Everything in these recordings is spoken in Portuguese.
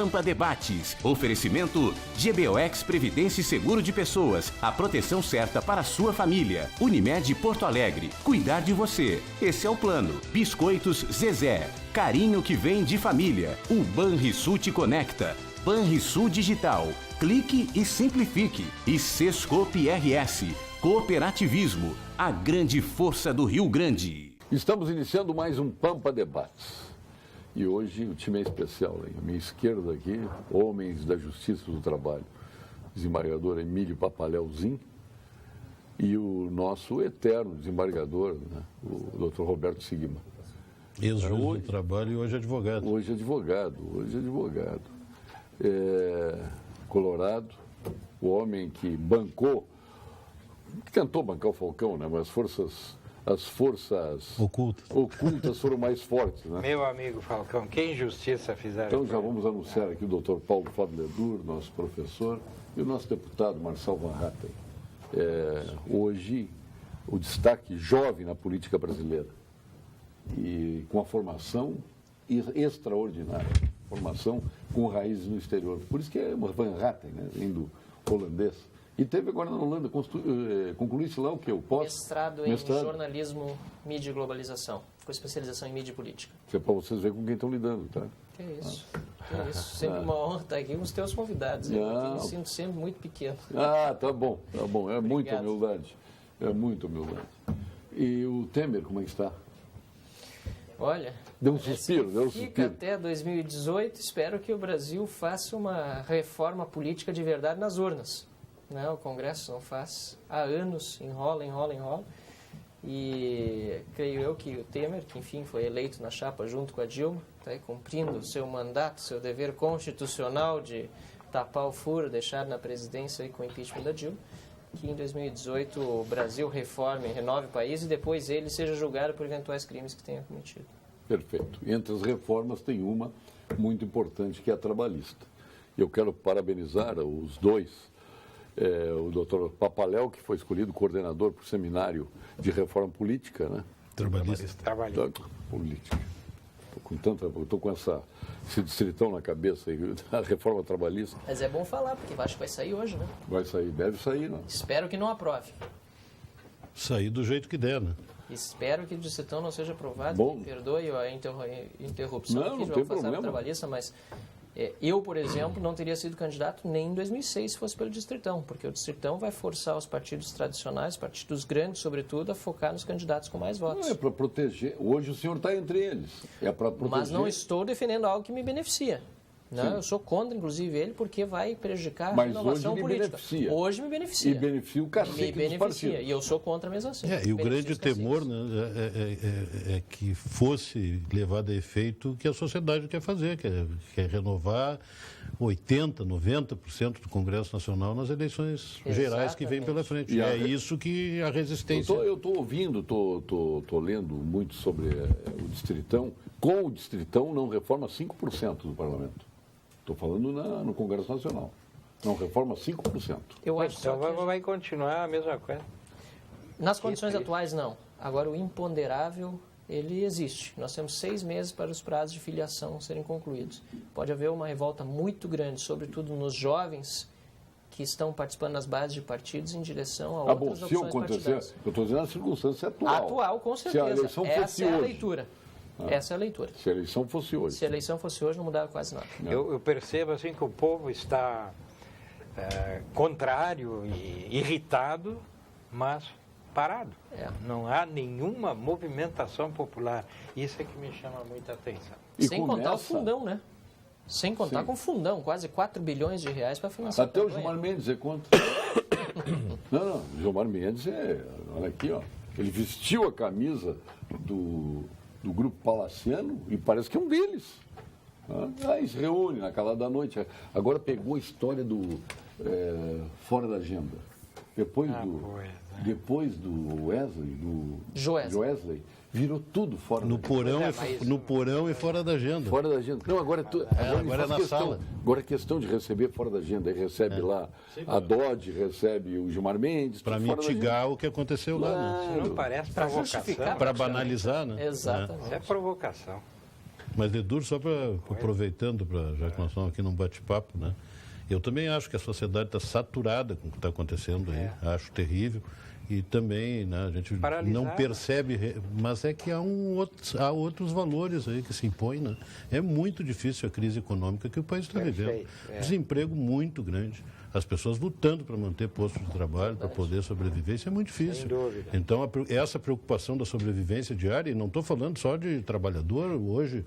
Pampa Debates. Oferecimento GBOX Previdência e Seguro de Pessoas. A proteção certa para a sua família. Unimed Porto Alegre. Cuidar de você. Esse é o plano. Biscoitos Zezé. Carinho que vem de família. O Banrisul te conecta. Banrisul Digital. Clique e simplifique. E Sescope RS. Cooperativismo. A grande força do Rio Grande. Estamos iniciando mais um Pampa Debates. E hoje o time é especial. À minha esquerda aqui, homens da Justiça do Trabalho. Desembargador Emílio Papaléuzinho. E o nosso eterno desembargador, né, o doutor Roberto Sigma. Ex-juiz do trabalho e hoje advogado. Hoje advogado. Colorado, o homem que tentou bancar o Falcão, né? Mas as forças ocultas foram mais fortes, né? Meu amigo Falcão, que injustiça fizeram. Então já vamos anunciar aqui o doutor Paulo Fábio Ledur, nosso professor, e o nosso deputado Marcel Van Hatten. Hoje, o destaque jovem na política brasileira. E com a formação extraordinária, formação com raízes no exterior. Por isso que é Van Hatten, né, vindo holandês. E teve agora na Holanda, concluísse lá o que? Mestrado em jornalismo, mídia e globalização, com especialização em mídia e política. Isso é para vocês verem com quem estão lidando, tá? Que isso. Sempre uma honra estar aqui com os teus convidados. Eu me sinto sempre muito pequeno. Tá bom. É muita humildade. E o Temer, como é que está? Olha, deu um suspiro. Fica até 2018, espero que o Brasil faça uma reforma política de verdade nas urnas. Não, o Congresso não faz. Há anos, enrola. E creio eu que o Temer, que enfim foi eleito na chapa junto com a Dilma, está aí cumprindo o seu mandato, seu dever constitucional de tapar o furo deixado na presidência aí com o impeachment da Dilma, que em 2018 o Brasil reforme, renove o país e depois ele seja julgado por eventuais crimes que tenha cometido. Perfeito. Entre as reformas tem uma muito importante que é a trabalhista. Eu quero parabenizar os dois, o doutor Papaléu, que foi escolhido coordenador para o seminário de reforma política, né? Trabalhista. Política. Estou com esse distritão na cabeça aí, a reforma trabalhista. Mas é bom falar, porque acho que vai sair hoje, né? Vai sair, deve sair, né? Espero que não aprove. Sair do jeito que der, né? Espero que o distritão não seja aprovado. Bom. Me perdoe a interrupção não tem problema. Trabalhista, mas eu, por exemplo, não teria sido candidato nem em 2006 se fosse pelo distritão, porque o distritão vai forçar os partidos tradicionais, partidos grandes, sobretudo, a focar nos candidatos com mais votos. Não, é para proteger. Hoje o senhor está entre eles. É para proteger. Mas não estou defendendo algo que me beneficia. Não, eu sou contra, inclusive, ele, porque vai prejudicar a renovação política. Hoje me beneficia. E beneficia o cacique dos partidos. E eu sou contra mesmo assim. E o grande temor, né, é que fosse levado a efeito o que a sociedade quer fazer, que é renovar 80%, 90% do Congresso Nacional nas eleições gerais que vêm pela frente. E é isso que a resistência... Eu estou ouvindo, estou lendo muito sobre o distritão. Com o distritão não reforma 5% do parlamento. Estou falando no Congresso Nacional. Não reforma 5%. Eu acho então vai continuar a mesma coisa. Nas condições atuais, não. Agora, o imponderável, ele existe. Nós temos 6 meses para os prazos de filiação serem concluídos. Pode haver uma revolta muito grande, sobretudo nos jovens que estão participando nas bases de partidos em direção a outras opções partidárias. Eu estou dizendo a circunstância atual. Atual, com certeza. Se a eleição fosse Essa é a hoje. leitura. Essa é a leitura. Se a eleição fosse hoje. Se a eleição fosse hoje, não mudava quase nada. Eu percebo assim que o povo está contrário e irritado, mas parado. Não há nenhuma movimentação popular. Isso é que me chama muita atenção. Sem contar o fundão, né? Sem contar com o fundão, quase 4 bilhões de reais para financiar. Até o Gilmar Mendes é contra. Não, o Gilmar Mendes olha aqui, ó. Ele vestiu a camisa do Grupo Palaciano e parece que é um deles. Aí se reúne na calada da noite. Agora pegou a história do Fora da Agenda. Depois do Joesley, virou tudo fora no porão no porão e fora da agenda. Fora da agenda. Não, agora é na sala. Agora é questão de receber fora da agenda. Aí recebe lá a Dodge, recebe o Gilmar Mendes. Para mitigar o que aconteceu lá. Isso não parece provocação. Para banalizar, né? Exatamente. Isso é provocação. Mas, Edu, só aproveitando, já que nós estamos aqui num bate-papo, né? Eu também acho que a sociedade está saturada com o que está acontecendo aí. Acho terrível. E também, né, a gente não percebe, mas é que há outros valores aí que se impõem, né? É muito difícil a crise econômica que o país está vivendo. Desemprego muito grande. As pessoas lutando para manter postos de trabalho, para poder sobreviver, isso é muito difícil. Sem dúvida. Então, essa preocupação da sobrevivência diária, e não estou falando só de trabalhador, hoje,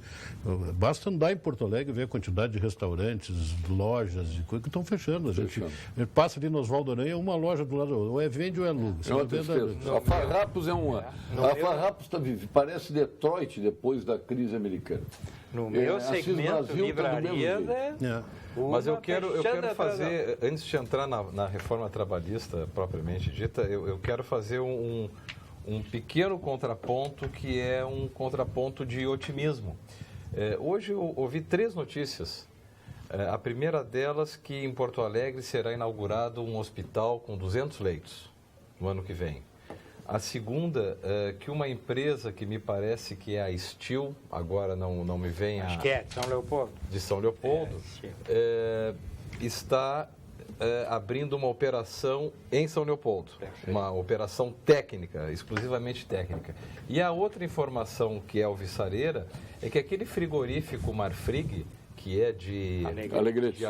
basta andar em Porto Alegre e ver a quantidade de restaurantes, lojas e coisas que estão fechando. A gente passa ali no Oswaldo Aranha, uma loja do lado, ou é vende ou é aluga. É uma tristeza. A Farrapos é uma. A Farrapos parece Detroit depois da crise americana. No meu segmento, livrarias Mas eu quero fazer, antes de entrar na reforma trabalhista propriamente dita, eu quero fazer um pequeno contraponto que é um contraponto de otimismo. Hoje eu ouvi 3 notícias. A primeira delas que em Porto Alegre será inaugurado um hospital com 200 leitos no ano que vem. A segunda, que uma empresa que me parece que é a Steel, agora não me vem Acho que é, de São Leopoldo. De São Leopoldo, está abrindo uma operação em São Leopoldo. Perfeito. Uma operação técnica, exclusivamente técnica. E a outra informação que é alvissareira é que aquele frigorífico Marfrig, que é de Alegrete,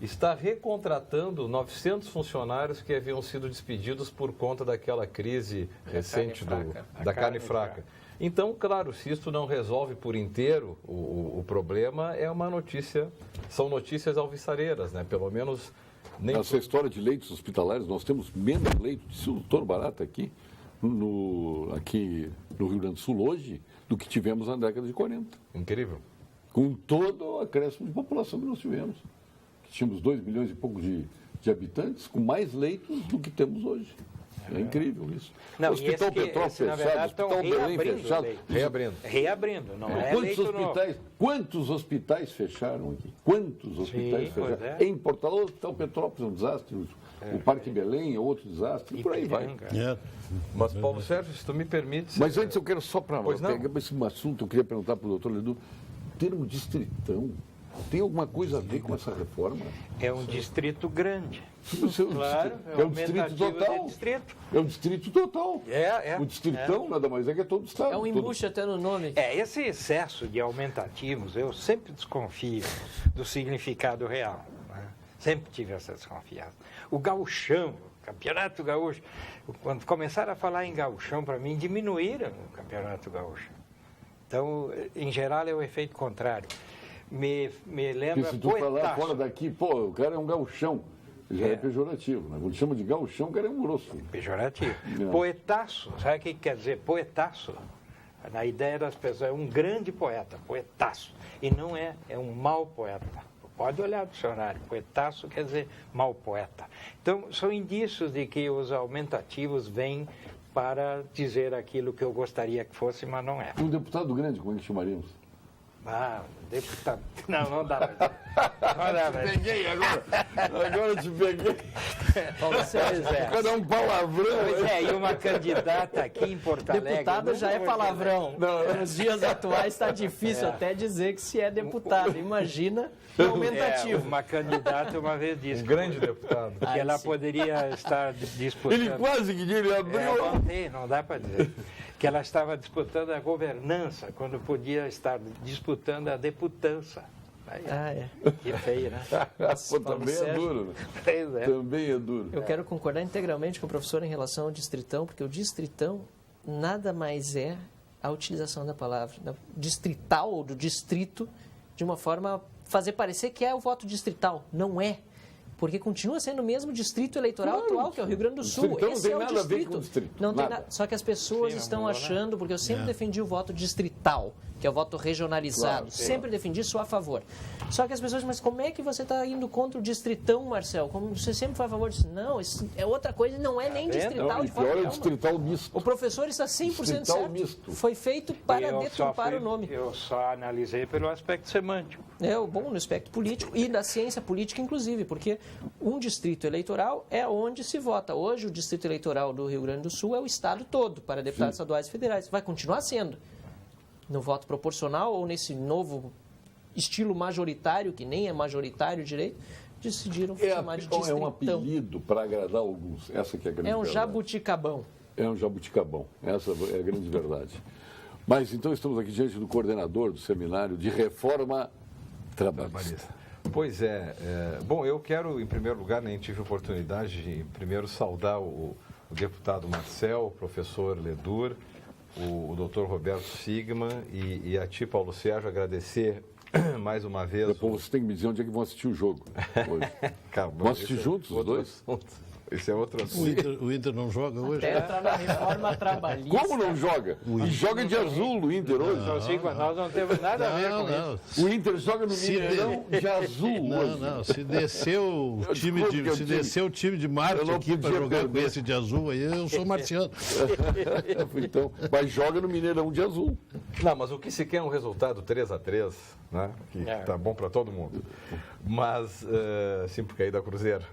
está recontratando 900 funcionários que haviam sido despedidos por conta daquela crise recente da carne fraca. Então, claro, se isto não resolve por inteiro o problema, são notícias alvissareiras, né? Pelo menos... Essa história de leitos hospitalares, nós temos menos leitos, disse o doutor Barata aqui no Rio Grande do Sul hoje, do que tivemos na década de 40. Incrível. Com todo o acréscimo de população que nós tivemos. Tínhamos 2 milhões e pouco de habitantes, com mais leitos do que temos hoje. É incrível isso. Não, o Hospital Petrópolis fechado, Hospital Belém fechado. Reabrindo. Não é Quantos hospitais fecharam aqui? Quantos hospitais fecharam? Em Porto Alegre, o Hospital Petrópolis é um desastre. O Parque Belém é outro desastre. E por aí vai. Mas, Paulo Sérgio, se tu me permite... Mas antes eu quero só para pegar esse assunto, eu queria perguntar para o doutor Ledu, o termo distritão tem alguma coisa a ver com essa reforma? É um distrito grande. Claro, é um distrito total. É um distrito total. O distritão nada mais é que é todo o estado. É um embuste até no nome. Esse excesso de aumentativos, eu sempre desconfio do significado real. Né? Sempre tive essa desconfiança. O gauchão, o Campeonato Gaúcho, quando começaram a falar em gauchão, para mim, diminuíram o Campeonato Gaúcho. Então, em geral, é o efeito contrário. Me lembra se tu falar fora daqui, o cara é um gauchão. Já é pejorativo, né? Quando chama de gauchão, o cara é um grosso. Pejorativo. Poetaço, sabe o que quer dizer poetaço? Na ideia das pessoas, é um grande poeta, poetaço. E não é um mau poeta. Pode olhar no dicionário, poetaço quer dizer mau poeta. Então, são indícios de que os aumentativos vêm para dizer aquilo que eu gostaria que fosse, mas não é. Um deputado grande, como é que chamaríamos? Deputado. Não dá mais. Peguei agora. Agora te peguei. Cada um palavrão. E uma candidata aqui em Porto Alegre. Deputado já é palavrão. Nos dias atuais está difícil até dizer que se é deputado. Imagina o aumentativo. Uma candidata uma vez disse. Um grande deputado. Que ela poderia estar disputando. Ele quase que ele abriu. Não dá para dizer. Que ela estava disputando a governança, quando podia estar disputando a deputança. Que feio, né? Também é duro, né? Também é duro. Eu quero concordar integralmente com o professor em relação ao distritão, porque o distritão nada mais é a utilização da palavra distrital ou do distrito de uma forma a fazer parecer que é o voto distrital. Não é. Porque continua sendo o mesmo distrito eleitoral atual, que é o Rio Grande do Sul. Esse é o distrito. Não tem nada. Só que as pessoas estão achando, porque eu sempre defendi o voto distrital, que é o voto regionalizado. Sempre defendi, sou a favor. Só que as pessoas, mas como é que você está indo contra o distritão, Marcel? Como você sempre foi a favor disso? Não, isso é outra coisa, não é nem distrital de forma nenhuma. Distrital misto. O professor está 100% certo. Misto. Foi feito para deturpar o nome. Eu só analisei pelo aspecto semântico. Bom no aspecto político e da ciência política, inclusive, porque um distrito eleitoral é onde se vota. Hoje, o distrito eleitoral do Rio Grande do Sul é o estado todo para deputados estaduais e federais. Vai continuar sendo. no voto proporcional ou nesse novo estilo majoritário, que nem é majoritário direito, decidiram chamar de distritão. É um apelido para agradar alguns. Essa que é a grande verdade. Jabuticabão. É um jabuticabão. Essa é a grande verdade. Mas então estamos aqui diante do coordenador do seminário de reforma trabalhista. Pois bom, eu quero, em primeiro lugar, nem tive oportunidade de primeiro saudar o deputado Marcel, o professor Ledur, o doutor Roberto Sigman e a ti, Paulo Sérgio, agradecer mais uma vez. Depois você tem que me dizer onde é que vão assistir o jogo hoje. Vão assistir juntos os dois? Esse é outro assunto. O Inter não joga hoje? Até entrar na reforma trabalhista. Como não joga? E joga de azul o Inter hoje. Nós não temos nada a ver com isso. O Inter joga no Mineirão de azul hoje. Não. Se descer o time de Marte aqui para jogar com esse de azul aí, eu sou marciano. Então, mas joga no Mineirão de azul. Não, mas o que se quer é um resultado 3-3, né? Que tá bom para todo mundo. Mas, sim, porque aí dá Cruzeiro.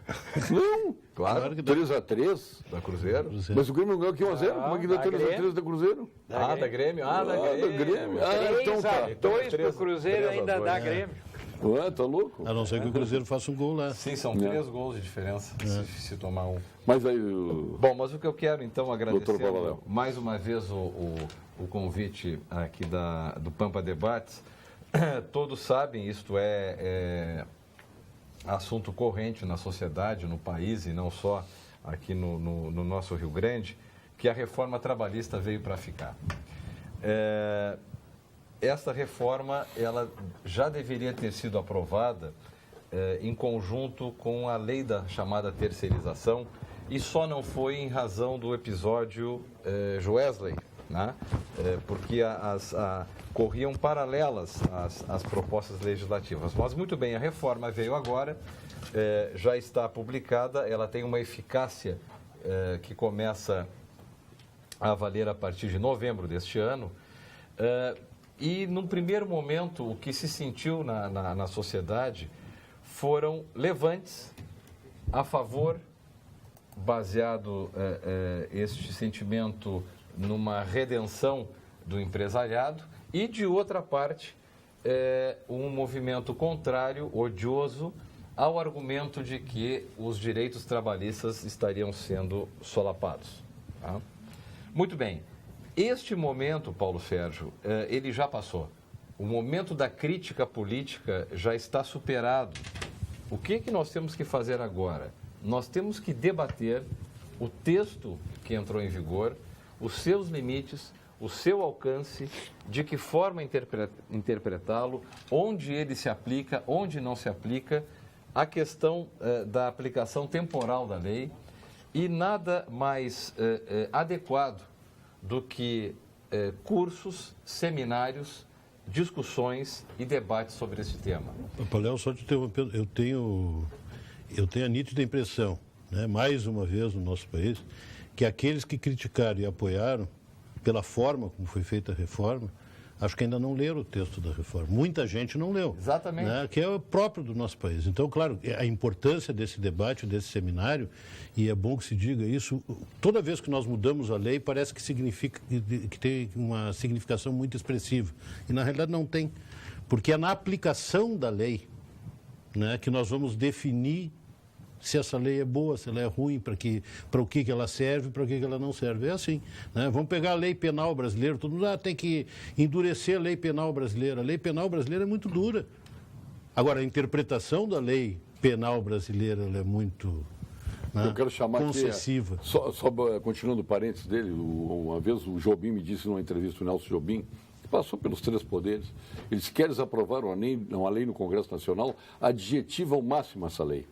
Não! Claro. 3-3 da Cruzeiro. Mas o Grêmio não ganhou aqui 1-0. Como é que dá 3-3 da Cruzeiro? Da Grêmio. Da Grêmio. Então tá. 2 para o Cruzeiro ainda dá Grêmio. Ué, tá louco? A não ser que o Cruzeiro faça um gol lá. Sim, são 3 gols de diferença se tomar um. Mas aí Bom, mas o que eu quero então agradecer Doutor mais uma vez o convite aqui do Pampa Debates. Todos sabem, isto é assunto corrente na sociedade, no país e não só aqui no nosso Rio Grande, que a reforma trabalhista veio para ficar. Esta reforma ela já deveria ter sido aprovada em conjunto com a lei da chamada terceirização e só não foi em razão do episódio Joesley, né? Porque corriam paralelas as propostas legislativas. Mas, muito bem, a reforma veio agora, já está publicada, ela tem uma eficácia que começa a valer a partir de novembro deste ano. E, num primeiro momento, o que se sentiu na sociedade foram levantes a favor, baseado este sentimento numa redenção do empresariado, e, de outra parte, um movimento contrário, odioso, ao argumento de que os direitos trabalhistas estariam sendo solapados. Tá? Muito bem. Este momento, Paulo Sérgio, ele já passou. O momento da crítica política já está superado. O que nós temos que fazer agora? Nós temos que debater o texto que entrou em vigor, os seus limites, o seu alcance, de que forma interpretá-lo, onde ele se aplica, onde não se aplica, a questão da aplicação temporal da lei e nada mais adequado do que cursos, seminários, discussões e debates sobre esse tema. Paulo, só te interrompendo, eu tenho a nítida impressão, né, mais uma vez no nosso país, que aqueles que criticaram e apoiaram, pela forma como foi feita a reforma, acho que ainda não leram o texto da reforma. Muita gente não leu. Exatamente. Né, que é o próprio do nosso país. Então, claro, a importância desse debate, desse seminário, e é bom que se diga isso, toda vez que nós mudamos a lei, parece que significa que tem uma significação muito expressiva. E, na realidade, não tem. Porque é na aplicação da lei, né, que nós vamos definir se essa lei é boa, se ela é ruim, para o que ela serve, para o que ela não serve. É assim. Né? Vamos pegar a lei penal brasileira, todo mundo tem que endurecer a lei penal brasileira. A lei penal brasileira é muito dura. Agora, a interpretação da lei penal brasileira ela é muito eu quero chamar concessiva. Aqui, só continuando o parênteses dele, uma vez o Jobim me disse numa entrevista, o Nelson Jobim, que passou pelos 3 poderes, eles querem aprovar uma lei no Congresso Nacional, adjetiva ao máximo essa lei.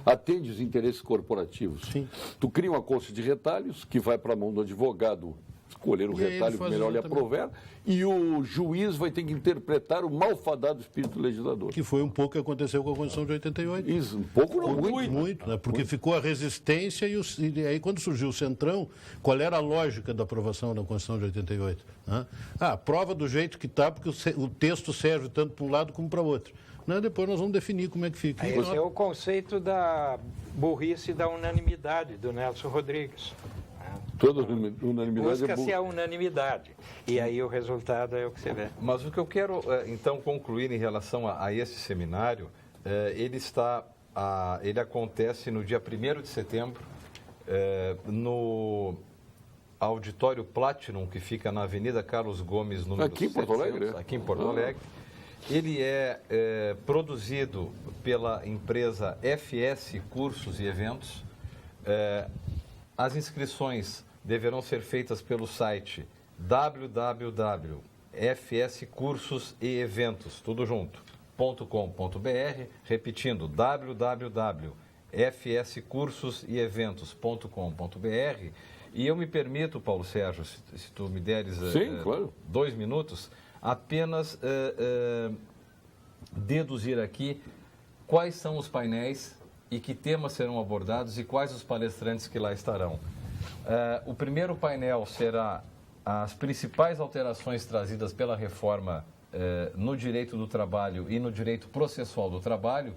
Atende os interesses corporativos. Sim. Tu cria uma colcha de retalhos que vai para a mão do advogado escolher o retalho que melhor lhe aprover e o juiz vai ter que interpretar o malfadado espírito legislador. Que foi um pouco o que aconteceu com a Constituição de 88. Isso, um pouco não, muito, né? Porque ficou a resistência e aí quando surgiu o Centrão, qual era a lógica da aprovação da Constituição de 88? Né? Prova do jeito que está, porque o texto serve tanto para um lado como para o outro. Né? Depois nós vamos definir como é que fica. Esse é o conceito da burrice da unanimidade do Nelson Rodrigues. Toda unanimidade busca-se é a unanimidade. E aí o resultado é o que você vê. Mas o que eu quero, então, concluir em relação a esse seminário, ele acontece no dia 1º de setembro, no Auditório Platinum, que fica na Avenida Carlos Gomes, número aqui em Porto 700, Alegre? aqui em Porto Alegre. Ele é produzido pela empresa FS Cursos e Eventos. As inscrições deverão ser feitas pelo site www.fscursoseeventos, tudo junto, .com.br, repetindo, www.fscursoseeventos.com.br. E eu me permito, Paulo Sérgio, se tu me deres claro. 2 minutos, apenas deduzir aqui quais são os painéis e que temas serão abordados e quais os palestrantes que lá estarão. O primeiro painel será as principais alterações trazidas pela reforma no direito do trabalho e no direito processual do trabalho,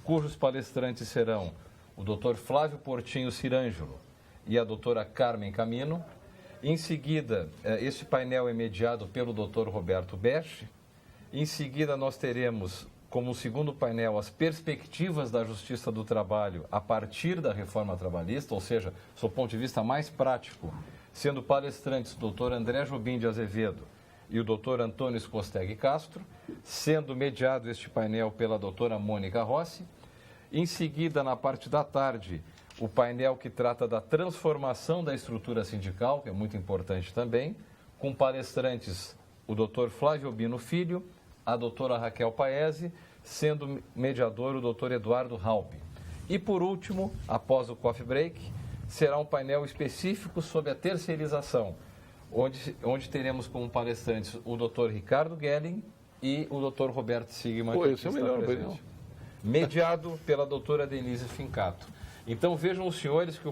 cujos palestrantes serão o Dr. Flávio Portinho Cirângelo e a doutora Carmen Camino. Em seguida, este painel é mediado pelo Dr. Roberto Bech. Em seguida, nós teremos como segundo painel as perspectivas da Justiça do Trabalho a partir da reforma trabalhista, ou seja, sob o ponto de vista mais prático, sendo palestrantes o Dr. André Jobim de Azevedo e o Dr. Antônio Scosteg Castro, sendo mediado este painel pela doutora Mônica Rossi. Em seguida, na parte da tarde, o painel que trata da transformação da estrutura sindical, que é muito importante também, com palestrantes o Dr. Flávio Bino Filho, a doutora Raquel Paese, sendo mediador o Dr. Eduardo Halpe. E por último, após o coffee break, será um painel específico sobre a terceirização, onde teremos como palestrantes o Dr. Ricardo Gelling e o Dr. Roberto Sigma. Esse é o melhor painel. Mediado pela doutora Denise Fincato. Então vejam os senhores que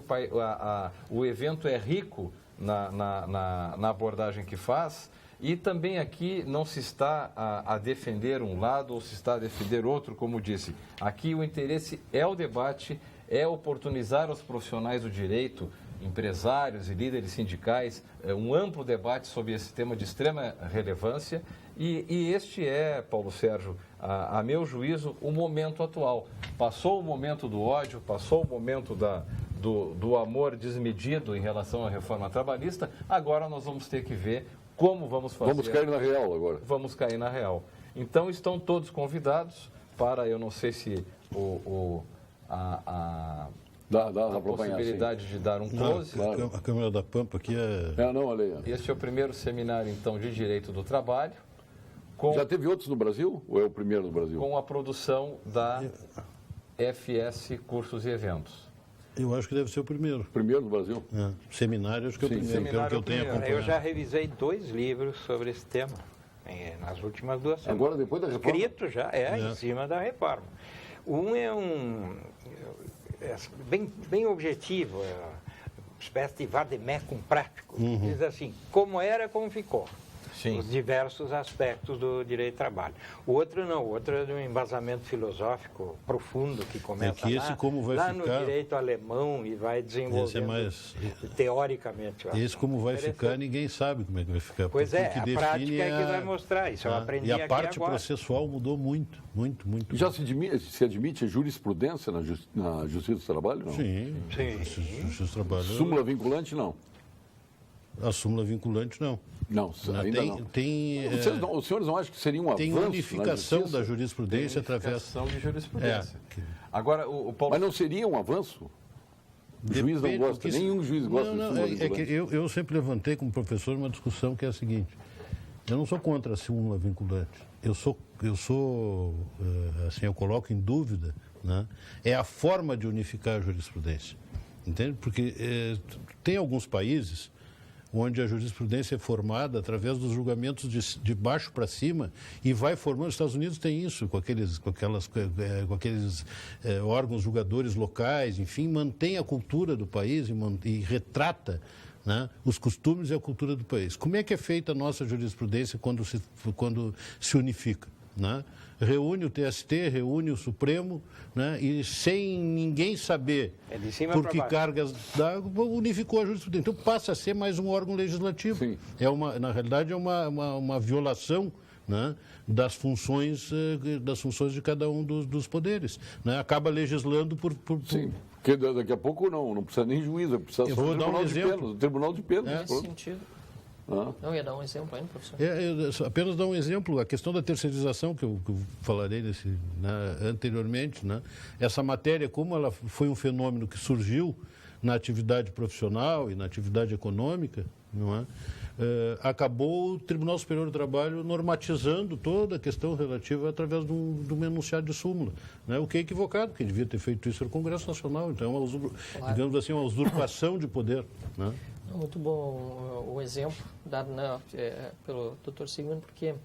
o evento é rico na abordagem que faz, e também aqui não se está a defender um lado ou se está a defender outro, como disse. Aqui o interesse é o debate, é oportunizar aos profissionais do direito, empresários e líderes sindicais, um amplo debate sobre esse tema de extrema relevância. E este é, Paulo Sérgio, a meu juízo, o momento atual. Passou o momento do ódio, passou o momento do amor desmedido em relação à reforma trabalhista, agora nós vamos ter que ver como vamos fazer. Vamos cair na real agora. Vamos cair na real. Então, estão todos convidados para, eu não sei se a possibilidade de dar um close. Claro. A Câmara da Pampa aqui é... não, olha aí. Este é o primeiro seminário, então, de Direito do Trabalho. Já teve outros no Brasil? Ou é o primeiro no Brasil? Com a produção da FS Cursos e Eventos. Eu acho que deve ser o primeiro. Primeiro no Brasil? Seminário, acho que é o primeiro, pelo que eu tenho acompanhado. Eu já revisei 2 livros sobre esse tema, nas últimas 2 semanas. Agora, depois da reforma? Escrito já, em cima da reforma. Um é bem objetivo, uma espécie de vademecum prático. Diz assim, como era, como ficou. Sim. Os diversos aspectos do direito do trabalho. O outro não, o outro é de um embasamento filosófico profundo que começa lá no direito alemão e vai desenvolvendo teoricamente. Esse como vai ficar, ninguém sabe como é que vai ficar. Pois é, a prática é que vai mostrar isso. Eu aprendi aqui agora. E a parte processual mudou muito. Já se admite a jurisprudência na Justiça do Trabalho? Não? Sim. Justiça do Trabalho. Súmula vinculante, não? A súmula vinculante, não. Não, ainda não. Os senhores não acham que seria um avanço? Tem unificação da jurisprudência através... de jurisprudência. Agora, Paulo... Mas não seria um avanço? O juiz não gosta, nenhum juiz gosta de súmula vinculante. Eu sempre levantei como professor uma discussão que é a seguinte: eu não sou contra a súmula vinculante. Eu coloco em dúvida, né, é a forma de unificar a jurisprudência. Entende? Porque tem alguns países onde a jurisprudência é formada através dos julgamentos de baixo para cima e vai formando. Os Estados Unidos tem isso, com aqueles órgãos julgadores locais, enfim, mantém a cultura do país e retrata, né, os costumes e a cultura do país. Como é que é feita a nossa jurisprudência quando se unifica? né? Reúne o TST, reúne o Supremo, né? E sem ninguém saber por que cargas dá, unificou a jurisprudência. Então passa a ser mais um órgão legislativo. Sim. Na realidade, é uma violação, né, das funções de cada um dos poderes, né? Acaba legislando por... Sim, porque daqui a pouco não precisa nem juiz, precisa só do Tribunal de Penas. Nesse sentido. Não, ia dar um exemplo aí, professor. Apenas dar um exemplo, a questão da terceirização, que eu falarei anteriormente, né? Essa matéria, como ela foi um fenômeno que surgiu na atividade profissional e na atividade econômica, não é? Acabou o Tribunal Superior do Trabalho normatizando toda a questão relativa através de um enunciado de súmula, né? O que é equivocado, quem devia ter feito isso era o Congresso Nacional, então é uma, digamos assim, uma usurpação de poder, né? Muito bom o exemplo dado pelo Dr. Sigmund, porque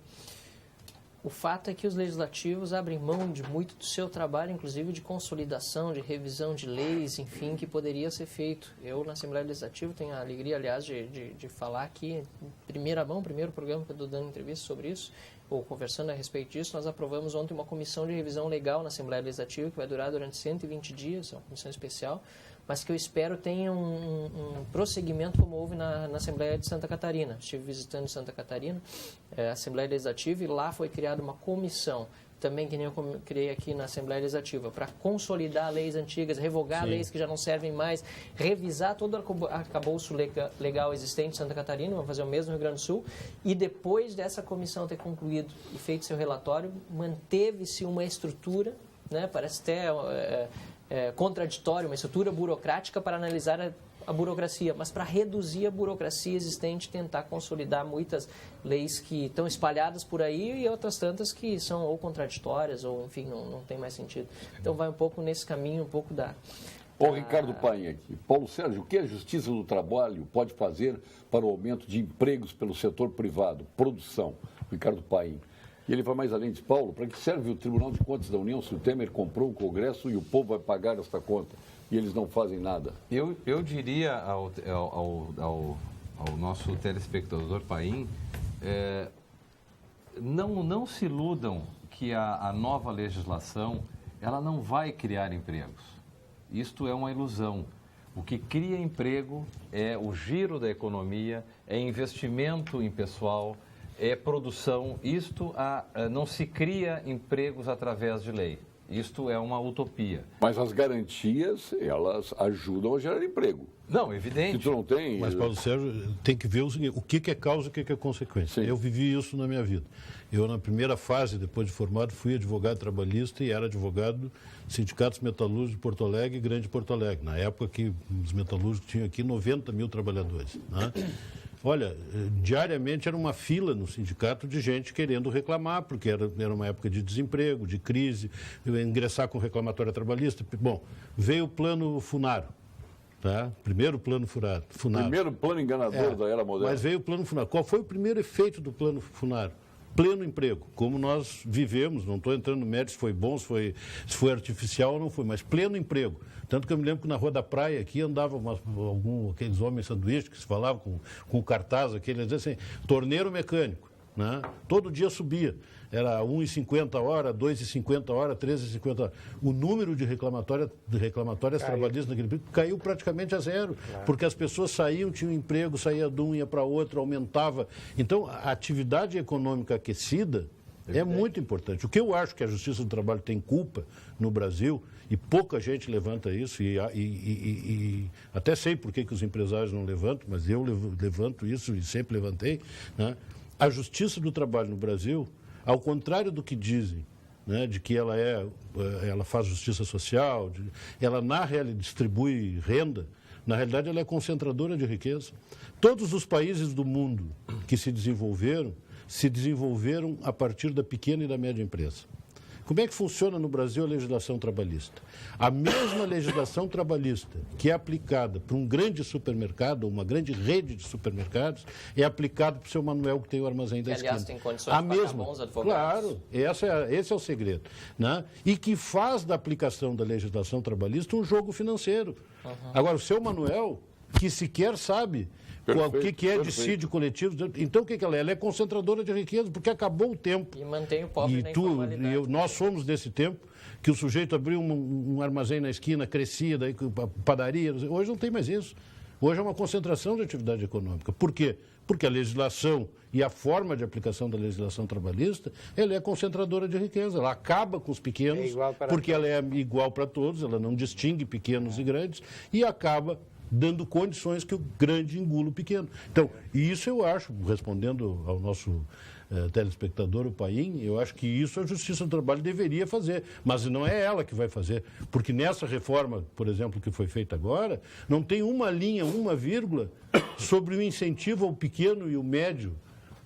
o fato é que os legislativos abrem mão de muito do seu trabalho, inclusive de consolidação, de revisão de leis, enfim, que poderia ser feito. Eu, na Assembleia Legislativa, tenho a alegria, aliás, de falar aqui, em primeira mão, primeiro programa que eu estou dando entrevista sobre isso, ou conversando a respeito disso, nós aprovamos ontem uma comissão de revisão legal na Assembleia Legislativa, que vai durar durante 120 dias, é uma comissão especial, mas que eu espero tenha um prosseguimento como houve na Assembleia de Santa Catarina. Estive visitando Santa Catarina, a Assembleia Legislativa, e lá foi criada uma comissão, também que nem eu criei aqui na Assembleia Legislativa, para consolidar leis antigas, revogar leis que já não servem mais, revisar todo o arcabouço legal existente em Santa Catarina, vamos fazer o mesmo no Rio Grande do Sul, e depois dessa comissão ter concluído e feito seu relatório, manteve-se uma estrutura, né, parece até... contraditório, uma estrutura burocrática para analisar a burocracia, mas para reduzir a burocracia existente, tentar consolidar muitas leis que estão espalhadas por aí e outras tantas que são ou contraditórias ou, enfim, não tem mais sentido. Então vai um pouco nesse caminho, um pouco da... Ricardo Paim aqui. Paulo Sérgio, o que a Justiça do Trabalho pode fazer para o aumento de empregos pelo setor privado? Produção. Ricardo Paim. E ele vai mais além, diz, Paulo, para que serve o Tribunal de Contas da União se o Temer comprou o Congresso e o povo vai pagar esta conta e eles não fazem nada? Eu diria ao nosso telespectador Paim, não se iludam que a nova legislação ela não vai criar empregos. Isto é uma ilusão. O que cria emprego é o giro da economia, é investimento em pessoal, é produção. Isto não se cria empregos através de lei. Isto é uma utopia. Mas as garantias, elas ajudam a gerar emprego. Não, evidente. Se tu não tem... Mas, Paulo Sérgio, tem que ver o que é causa e o que é consequência. Sim. Eu vivi isso na minha vida. Eu, na primeira fase, depois de formado, fui advogado trabalhista e era advogado dos sindicatos metalúrgicos de Porto Alegre e Grande Porto Alegre. Na época que os metalúrgicos tinham aqui 90 mil trabalhadores, né? Olha, diariamente era uma fila no sindicato de gente querendo reclamar, porque era uma época de desemprego, de crise, ingressar com reclamatória trabalhista. Bom, veio o plano Funaro, tá? Primeiro plano Funaro. Primeiro plano enganador da era moderna. Mas veio o plano Funaro. Qual foi o primeiro efeito do plano Funaro? Pleno emprego, como nós vivemos, não estou entrando no mérito se foi bom, se foi artificial ou não foi, mas pleno emprego. Tanto que eu me lembro que na Rua da Praia aqui andavam aqueles homens sanduíches que se falavam com o cartaz, aquele, assim, torneiro mecânico, né? Todo dia subia. Era 1,50 a hora, 2,50 a hora, 13,50 a hora. O número de reclamatórias trabalhistas naquele período caiu praticamente a zero, porque as pessoas saíam, tinham emprego, saía de um, ia para outro, aumentava. Então, a atividade econômica aquecida é muito importante. O que eu acho que a Justiça do Trabalho tem culpa no Brasil, e pouca gente levanta isso, e até sei por que os empresários não levantam, mas eu levanto isso e sempre levantei, né? A Justiça do Trabalho no Brasil, ao contrário do que dizem, né, de que ela faz justiça social, ela na realidade distribui renda, na realidade ela é concentradora de riqueza. Todos os países do mundo que se desenvolveram a partir da pequena e da média empresa. Como é que funciona no Brasil a legislação trabalhista? A mesma legislação trabalhista que é aplicada para um grande supermercado, uma grande rede de supermercados, é aplicada para o seu Manuel que tem o armazém da esquina. Aliás, tem condições de pagar bons advogados. Claro, esse é o segredo, né? E que faz da aplicação da legislação trabalhista um jogo financeiro. Agora, o seu Manuel que sequer sabe o que é dissídio coletivo. Então, o que ela é? Ela é concentradora de riqueza, porque acabou o tempo. E mantém o pobre na informalidade. Nós somos desse tempo que o sujeito abriu um armazém na esquina, crescia, daí padaria. Hoje não tem mais isso. Hoje é uma concentração de atividade econômica. Por quê? Porque a legislação e a forma de aplicação da legislação trabalhista, ela é concentradora de riqueza. Ela acaba com os pequenos, porque ela é igual para todos, ela não distingue pequenos e grandes, e acaba dando condições que o grande engula o pequeno. Então, isso eu acho, respondendo ao nosso telespectador, o Paim, eu acho que isso a Justiça do Trabalho deveria fazer, mas não é ela que vai fazer, porque nessa reforma, por exemplo, que foi feita agora, não tem uma linha, uma vírgula sobre o incentivo ao pequeno e o médio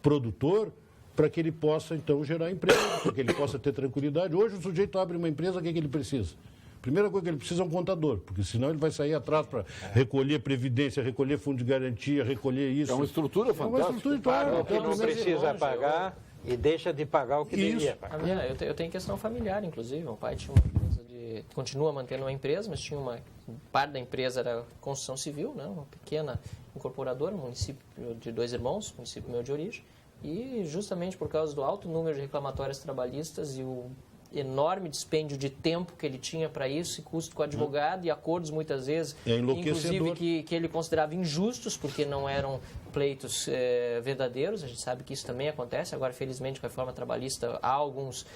produtor para que ele possa, então, gerar emprego, para que ele possa ter tranquilidade. Hoje o sujeito abre uma empresa, o que ele precisa? Primeira coisa que ele precisa é um contador, porque senão ele vai sair atrás para recolher previdência, recolher fundo de garantia, recolher isso. É uma estrutura fantástica. É uma estrutura, claro. O que não precisa pagar e deixa de pagar o que devia pagar. Eu tenho questão familiar, inclusive. Meu pai tinha uma empresa continua mantendo uma empresa, mas tinha parte da empresa era construção civil, né? Uma pequena incorporadora, um município de 2 irmãos, município meu de origem. E justamente por causa do alto número de reclamatórias trabalhistas e o enorme dispêndio de tempo que ele tinha para isso, e custo com advogado e acordos muitas vezes, inclusive que ele considerava injustos, porque não eram pleitos verdadeiros. A gente sabe que isso também acontece. Agora, felizmente, com a reforma trabalhista, há alguns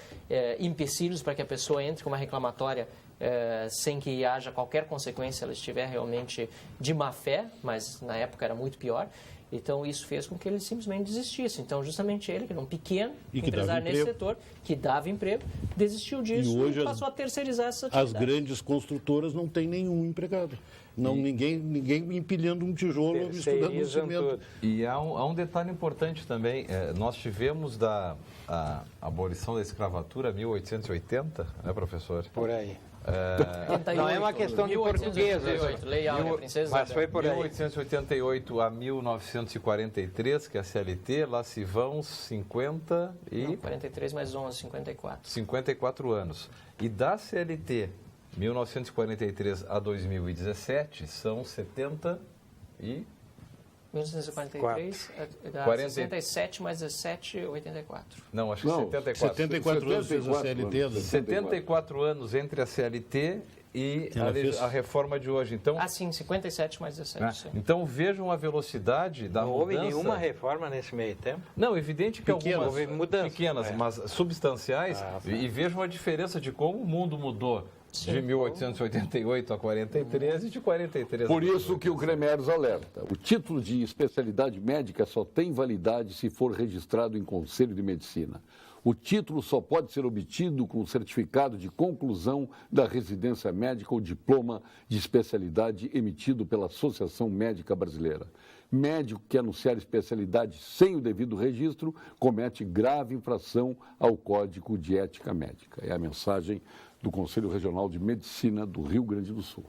empecilhos para que a pessoa entre com uma reclamatória sem que haja qualquer consequência, ela estiver realmente de má fé, mas na época era muito pior. Então, isso fez com que ele simplesmente desistisse. Então, justamente ele, que era um pequeno empresário nesse setor, que dava emprego, desistiu disso e passou a terceirizar essa atividade. As grandes construtoras não têm nenhum empregado. Não, ninguém empilhando um tijolo, misturando um cimento. E há um detalhe importante também. Nós tivemos a abolição da escravatura em 1880, né, professor? Por aí. 88, não é uma questão de português, Lei Áurea, Princesa mas foi por aí. 1888 a 1943, que é a CLT, lá se vão 43 mais 11, 54. 54 anos. E da CLT, 1943 a 2017, são 70 e... 1943, 67 mais 17, 84. Não, acho que 74. 74 anos fez a CLT. 74 anos entre a CLT e a reforma de hoje. Então, sim, 57 mais 17. Né? Então vejam a velocidade da mudança. Não houve nenhuma reforma nesse meio tempo? Não, evidente que algumas pequenas, mas substanciais. E vejam a diferença de como o mundo mudou. De 1888 a 43 e de 43 a... Por isso que o Cremers alerta. O título de especialidade médica só tem validade se for registrado em Conselho de Medicina. O título só pode ser obtido com o certificado de conclusão da residência médica ou diploma de especialidade emitido pela Associação Médica Brasileira. Médico que anunciar especialidade sem o devido registro comete grave infração ao Código de Ética Médica. É a mensagem do Conselho Regional de Medicina do Rio Grande do Sul.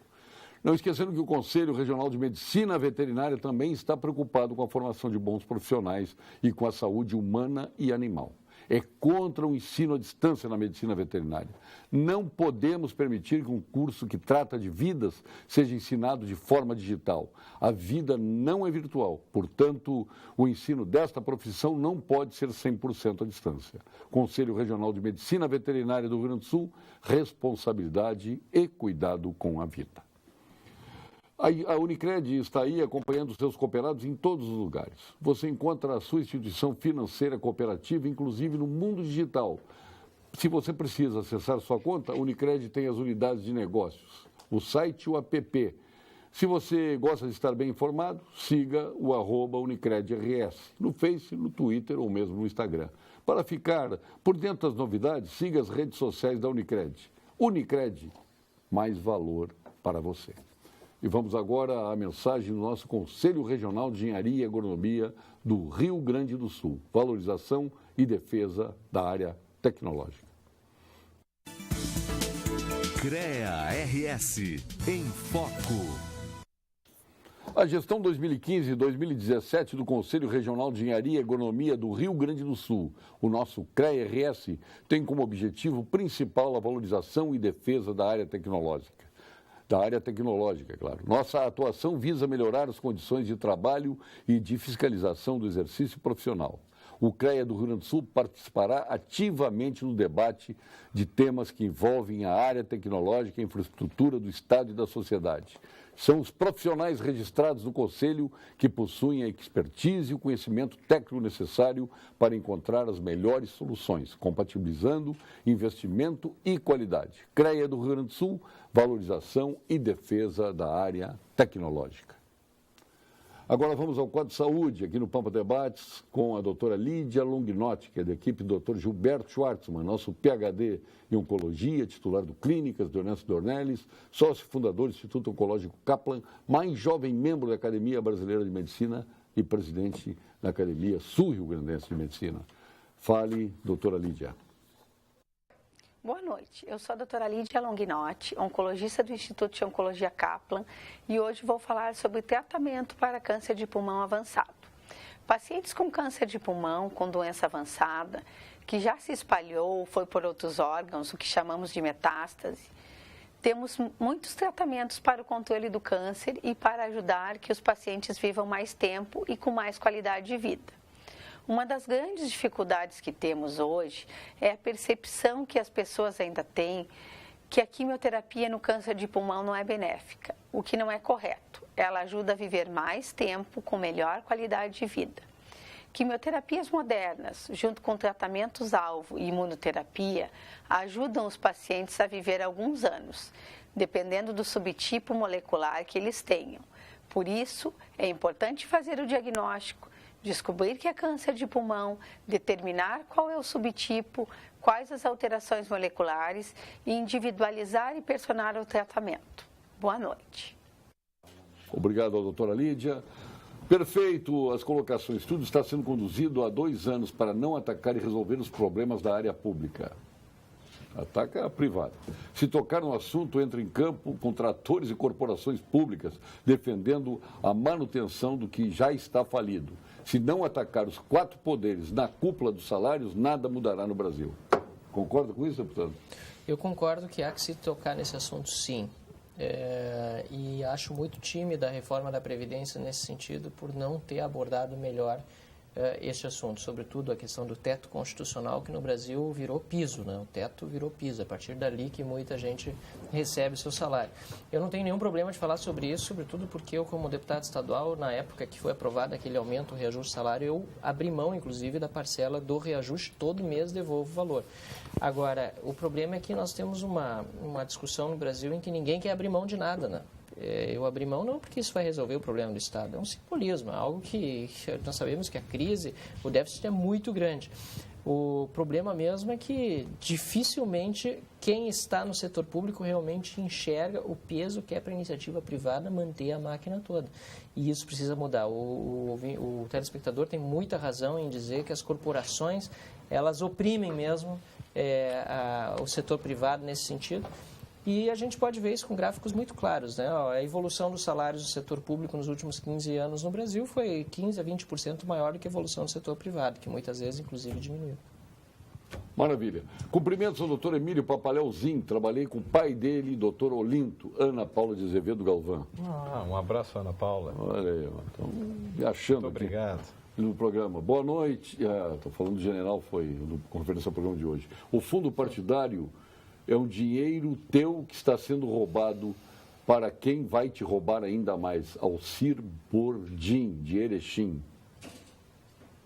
Não esquecendo que o Conselho Regional de Medicina Veterinária também está preocupado com a formação de bons profissionais e com a saúde humana e animal. É contra o ensino à distância na medicina veterinária. Não podemos permitir que um curso que trata de vidas seja ensinado de forma digital. A vida não é virtual, portanto, o ensino desta profissão não pode ser 100% à distância. Conselho Regional de Medicina Veterinária do Rio Grande do Sul, responsabilidade e cuidado com a vida. A Unicred está aí acompanhando seus cooperados em todos os lugares. Você encontra a sua instituição financeira cooperativa, inclusive no mundo digital. Se você precisa acessar sua conta, a Unicred tem as unidades de negócios, o site e o app. Se você gosta de estar bem informado, siga o @UnicredRS no Face, no Twitter ou mesmo no Instagram. Para ficar por dentro das novidades, siga as redes sociais da Unicred. Unicred, mais valor para você. E vamos agora à mensagem do nosso Conselho Regional de Engenharia e Agronomia do Rio Grande do Sul. Valorização e defesa da área tecnológica. CREA-RS em Foco. A gestão 2015-2017 do Conselho Regional de Engenharia e Agronomia do Rio Grande do Sul, o nosso CREA-RS, tem como objetivo principal a valorização e defesa da área tecnológica. da área tecnológica, é claro. Nossa atuação visa melhorar as condições de trabalho e de fiscalização do exercício profissional. O CREA do Rio Grande do Sul participará ativamente no debate de temas que envolvem a área tecnológica e a infraestrutura do Estado e da sociedade. São os profissionais registrados no Conselho que possuem a expertise e o conhecimento técnico necessário para encontrar as melhores soluções, compatibilizando investimento e qualidade. CREA do Rio Grande do Sul, valorização e defesa da área tecnológica. Agora vamos ao quadro de saúde, aqui no Pampa Debates, com a doutora Lídia Longinotti, que é da equipe do Dr. Gilberto Schwartzmann, nosso PhD em Oncologia, titular do Clínicas de Ernesto Dornelles, sócio fundador do Instituto Oncológico Kaplan, mais jovem membro da Academia Brasileira de Medicina e presidente da Academia Sul-Rio Grandense de Medicina. Fale, doutora Lídia. Boa noite, eu sou a doutora Lídia Longinotti, oncologista do Instituto de Oncologia Kaplan, e hoje vou falar sobre tratamento para câncer de pulmão avançado. Pacientes com câncer de pulmão, com doença avançada, que já se espalhou, foi por outros órgãos, o que chamamos de metástase, temos muitos tratamentos para o controle do câncer e para ajudar que os pacientes vivam mais tempo e com mais qualidade de vida. Uma das grandes dificuldades que temos hoje é a percepção que as pessoas ainda têm que a quimioterapia no câncer de pulmão não é benéfica, o que não é correto. Ela ajuda a viver mais tempo com melhor qualidade de vida. Quimioterapias modernas, junto com tratamentos-alvo e imunoterapia, ajudam os pacientes a viver alguns anos, dependendo do subtipo molecular que eles tenham. Por isso, é importante fazer o diagnóstico, descobrir que é câncer de pulmão, determinar qual é o subtipo, quais as alterações moleculares e individualizar e personalizar o tratamento. Boa noite. Obrigado, doutora Lídia. Perfeito, as colocações. Tudo está sendo conduzido há 2 anos para não atacar e resolver os problemas da área pública. Ataca a privada. Se tocar no assunto, entra em campo com tratores e corporações públicas, defendendo a manutenção do que já está falido. Se não atacar os 4 poderes na cúpula dos salários, nada mudará no Brasil. Concorda com isso, deputado? Eu concordo que há que se tocar nesse assunto, sim. E acho muito tímida a reforma da Previdência nesse sentido, por não ter abordado melhor este assunto, sobretudo a questão do teto constitucional, que no Brasil virou piso, né? O teto virou piso, a partir dali que muita gente recebe seu salário. Eu não tenho nenhum problema de falar sobre isso, sobretudo porque eu, como deputado estadual, na época que foi aprovado aquele aumento, o reajuste de salário, eu abri mão, inclusive, da parcela do reajuste, todo mês devolvo o valor. Agora, o problema é que nós temos uma discussão no Brasil em que ninguém quer abrir mão de nada, né? Eu abri mão não porque isso vai resolver o problema do Estado, é um simbolismo, é algo que nós sabemos que a crise, o déficit é muito grande. O problema mesmo é que dificilmente quem está no setor público realmente enxerga o peso que é para a iniciativa privada manter a máquina toda. E isso precisa mudar. O telespectador tem muita razão em dizer que as corporações, elas oprimem mesmo o setor privado nesse sentido. E a gente pode ver isso com gráficos muito claros, né? A evolução dos salários do setor público nos últimos 15 anos no Brasil foi 15% a 20% maior do que a evolução do setor privado, que muitas vezes, inclusive, diminuiu. Maravilha. Cumprimentos ao doutor Emílio Papaleuzinho. Trabalhei com o pai dele, doutor Olinto, Ana Paula de Azevedo Galvão. Um abraço, Ana Paula. Olha aí, estão me achando. Muito obrigado. Aqui no programa. Boa noite. Estou falando do general, foi no conferência do programa de hoje. O fundo partidário é um dinheiro teu que está sendo roubado para quem vai te roubar ainda mais. Alcir Bordim, de Erechim.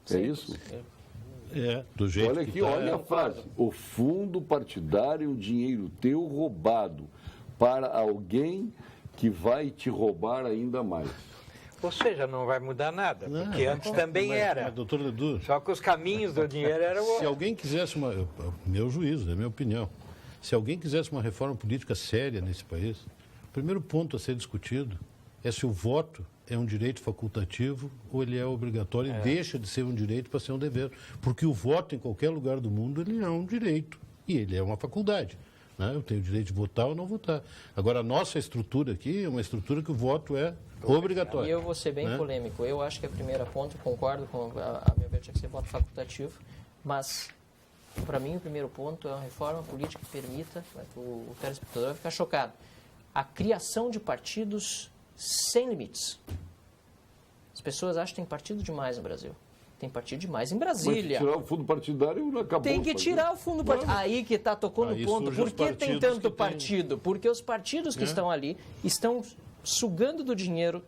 É isso? Do jeito olha aqui, que tá, olha a frase. O fundo partidário é um dinheiro teu roubado para alguém que vai te roubar ainda mais. Ou seja, não vai mudar nada, porque antes também era. Doutor Ledu, só que os caminhos do dinheiro eram... Se alguém quisesse meu juízo, é minha opinião. Se alguém quisesse uma reforma política séria nesse país, o primeiro ponto a ser discutido é se o voto é um direito facultativo ou ele é obrigatório e deixa de ser um direito para ser um dever. Porque o voto em qualquer lugar do mundo ele é um direito e ele é uma faculdade. Né? Eu tenho o direito de votar ou não votar. Agora, a nossa estrutura aqui é uma estrutura que o voto é obrigatório. E eu vou ser bem polêmico. Eu acho que a primeira ponto, concordo com a minha vez, tinha que ser voto facultativo, mas... Para mim, o primeiro ponto é uma reforma política que permita, o telespectador vai ficar chocado, a criação de partidos sem limites. As pessoas acham que tem partido demais no Brasil. Tem partido demais em Brasília. Mas tirar o fundo partidário acabou. Tem que tirar o fundo partidário. Aí que está tocando o ponto. Por que tem tanto partido? Porque os partidos que estão ali estão sugando do dinheiro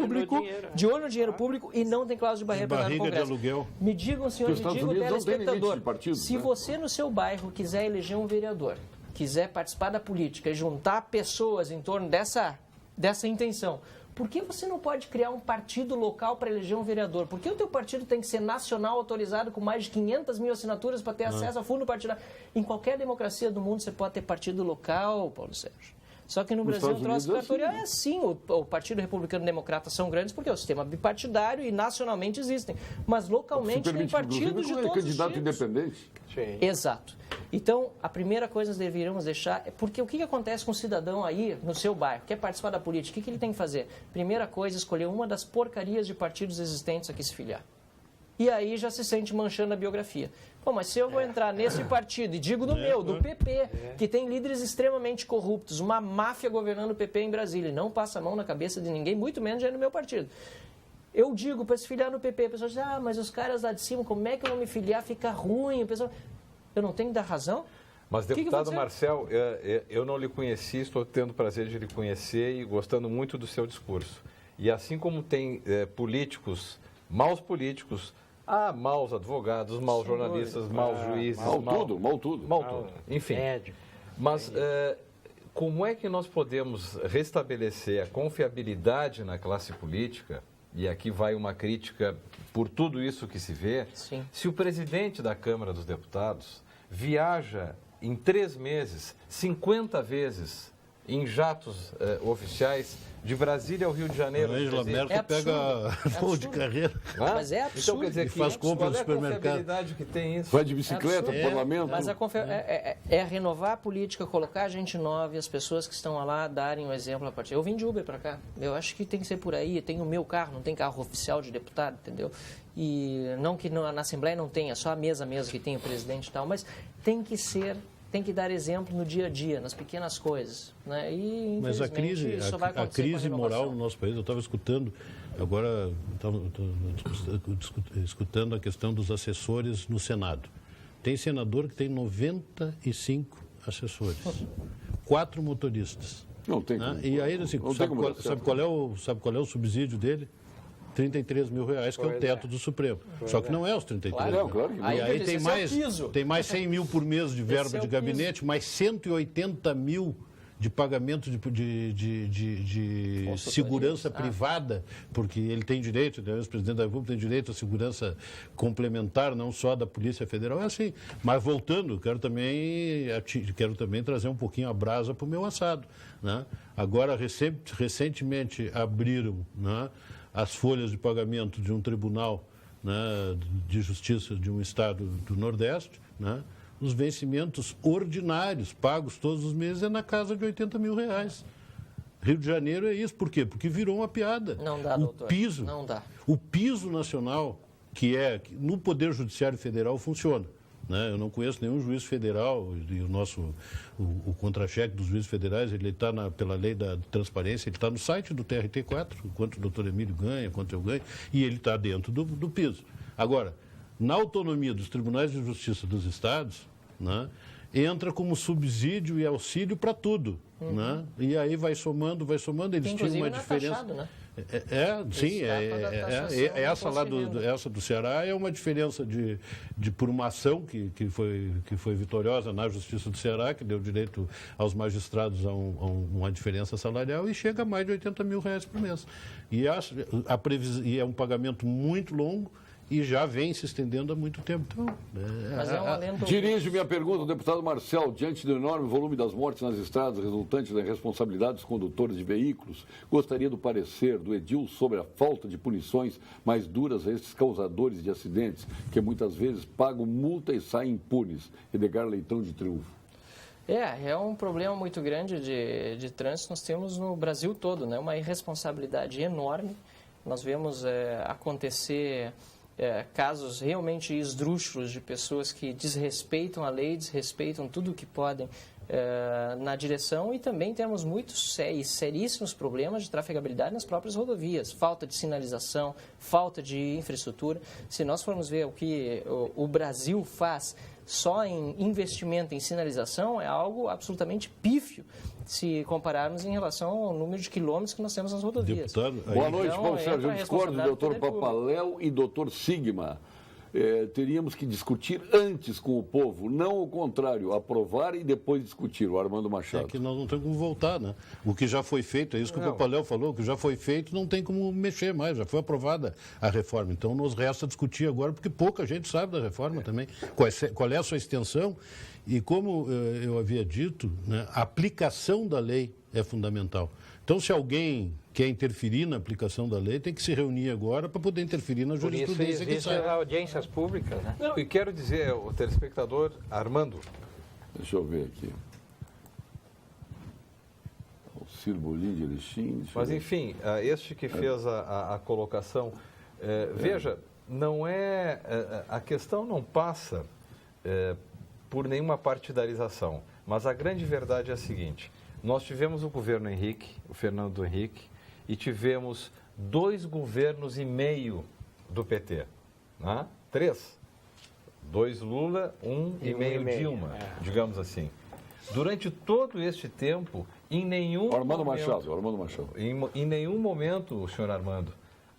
público, de olho no dinheiro público e não tem cláusula de barreira para dar no Congresso. De aluguel. Me digam, senhor, me diga o telespectador, se você no seu bairro quiser eleger um vereador, quiser participar da política e juntar pessoas em torno dessa intenção, por que você não pode criar um partido local para eleger um vereador? Por que o teu partido tem que ser nacional, autorizado, com mais de 500 mil assinaturas para ter acesso ao fundo partidário? Em qualquer democracia do mundo você pode ter partido local, Paulo Sérgio. Só que no Brasil o troço ditatorial é assim. O Partido Republicano e Democrata são grandes porque é o sistema bipartidário e nacionalmente existem. Mas localmente tem partidos de todos os candidato tipos. independente. Sim. Exato. Então, a primeira coisa que nós deveríamos deixar é porque o que acontece com o cidadão aí no seu bairro, quer participar da política, o que ele tem que fazer? Primeira coisa, escolher uma das porcarias de partidos existentes a que se filiar. E aí já se sente manchando a biografia. Pô, mas se eu vou entrar nesse partido, e digo do meu, do PP, que tem líderes extremamente corruptos, uma máfia governando o PP em Brasília, e não passa a mão na cabeça de ninguém, muito menos já no meu partido. Eu digo para se filiar no PP, a pessoa diz, mas os caras lá de cima, como é que eu vou me filiar? Fica ruim. Eu não tenho que dar razão? Mas, deputado Marcel, eu não lhe conheci, estou tendo o prazer de lhe conhecer e gostando muito do seu discurso. E assim como tem políticos, maus políticos, maus advogados, maus jornalistas, maus juízes. Mal tudo. Enfim. Mas como é que nós podemos restabelecer a confiabilidade na classe política, e aqui vai uma crítica por tudo isso que se vê, Sim. se o presidente da Câmara dos Deputados viaja em 3 meses, 50 vezes em jatos oficiais de Brasília ao Rio de Janeiro. A Angela Merkel pega voo de carreira. Mas é absurdo. Então, quer dizer, E faz compra no qual é a supermercado. confiabilidade que tem isso? Vai de bicicleta para o parlamento. Mas é renovar a política, colocar gente nova e as pessoas que estão lá darem um exemplo a partir. Eu vim de Uber para cá. Eu acho que tem que ser por aí. Tem o meu carro, não tem carro oficial de deputado, entendeu? E não que na Assembleia não tenha, só a mesa que tem o presidente e tal, mas tem que dar exemplo no dia a dia, nas pequenas coisas. Né? E, mas a crise moral no nosso país, eu estava escutando, agora estava escutando a questão dos assessores no Senado. Tem senador que tem 95 assessores, 4 motoristas. Não tem né? como. E aí, assim, sabe qual é o subsídio dele? R$33 mil, que é o teto do Supremo. Só que não é os 33 mil. Claro que não. E aí tem mais 100 mil por mês de verba de gabinete, mais 180 mil de pagamento de segurança privada, porque ele tem direito, o presidente da República tem direito à segurança complementar, não só da Polícia Federal. É assim. Mas voltando, quero também trazer um pouquinho a brasa para o meu assado. Né? Agora, recentemente abriram... Né, as folhas de pagamento de um tribunal, né, de justiça de um estado do Nordeste, né, os vencimentos ordinários, pagos todos os meses, é na casa de R$80 mil. Rio de Janeiro é isso. Por quê? Porque virou uma piada. Não dá, doutor. Não dá. O piso nacional, que no Poder Judiciário Federal, funciona. Né? Eu não conheço nenhum juiz federal, e o contra-cheque dos juízes federais, ele está pela lei da transparência, ele está no site do TRT4, quanto o doutor Emílio ganha, quanto eu ganho, e ele está dentro do piso. Agora, na autonomia dos tribunais de justiça dos estados, né, entra como subsídio e auxílio para tudo. Né? E aí vai somando, eles tinham uma diferença... Taxado, né? Essa do Ceará é uma diferença por uma ação que foi vitoriosa na Justiça do Ceará, que deu direito aos magistrados a uma diferença salarial e chega a mais de R$80 mil por mês. E é um pagamento muito longo e já vem se estendendo há muito tempo. Então, Dirijo minha pergunta ao deputado Marcel. Diante do enorme volume das mortes nas estradas resultantes da irresponsabilidade dos condutores de veículos, gostaria do parecer do edil sobre a falta de punições mais duras a esses causadores de acidentes, que muitas vezes pagam multa e saem impunes. Edgar Leitão de Triunfo. É um problema muito grande de trânsito. Nós temos no Brasil todo, né? Uma irresponsabilidade enorme. Nós vemos acontecer... casos realmente esdrúxulos de pessoas que desrespeitam a lei, desrespeitam tudo o que podem na direção, e também temos muitos e seríssimos problemas de trafegabilidade nas próprias rodovias, falta de sinalização, falta de infraestrutura. Se nós formos ver o que o Brasil faz só em investimento em sinalização, é algo absolutamente pífio se compararmos em relação ao número de quilômetros que nós temos nas rodovias. Deputado, Boa noite, Então, Paulo Sérgio. Eu discordo do doutor Público. Papaléu e doutor Sigma. Teríamos que discutir antes com o povo, não o contrário, aprovar e depois discutir. O Armando Machado. É que nós não temos como voltar, né? O que já foi feito, é isso que o Papaléu falou, o que já foi feito não tem como mexer mais, já foi aprovada a reforma. Então nos resta discutir agora, porque pouca gente sabe da reforma também, qual é a sua extensão e, como eu havia dito, né, a aplicação da lei é fundamental. Então, se alguém quer interferir na aplicação da lei, tem que se reunir agora para poder interferir na Por isso jurisprudência que existem sai. audiências públicas, né? Não, e quero dizer, o telespectador Armando, Deixa eu ver aqui. O Ciro Bolim de Erechim. mas enfim, este que fez a colocação, veja, não é, a questão não passa por nenhuma partidarização, mas a grande verdade é a seguinte: nós tivemos o governo Henrique, o Fernando Henrique, e tivemos 2 governos e meio do PT. Né? 3. 2 Lula, 1 e meio Dilma, digamos assim. Durante todo este tempo, em nenhum Armando momento, Machado. Em nenhum momento, senhor Armando,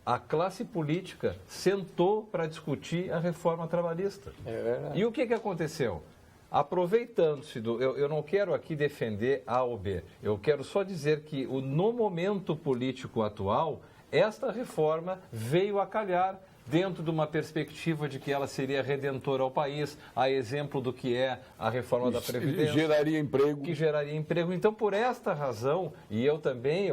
a classe política sentou para discutir a reforma trabalhista. É verdade. E o que aconteceu? Aproveitando-se do... Eu não quero aqui defender A ou B, eu quero só dizer que no momento político atual, esta reforma veio a calhar dentro de uma perspectiva de que ela seria redentora ao país, a exemplo do que é a reforma da Previdência. Geraria emprego. Que geraria emprego. Então, por esta razão, e eu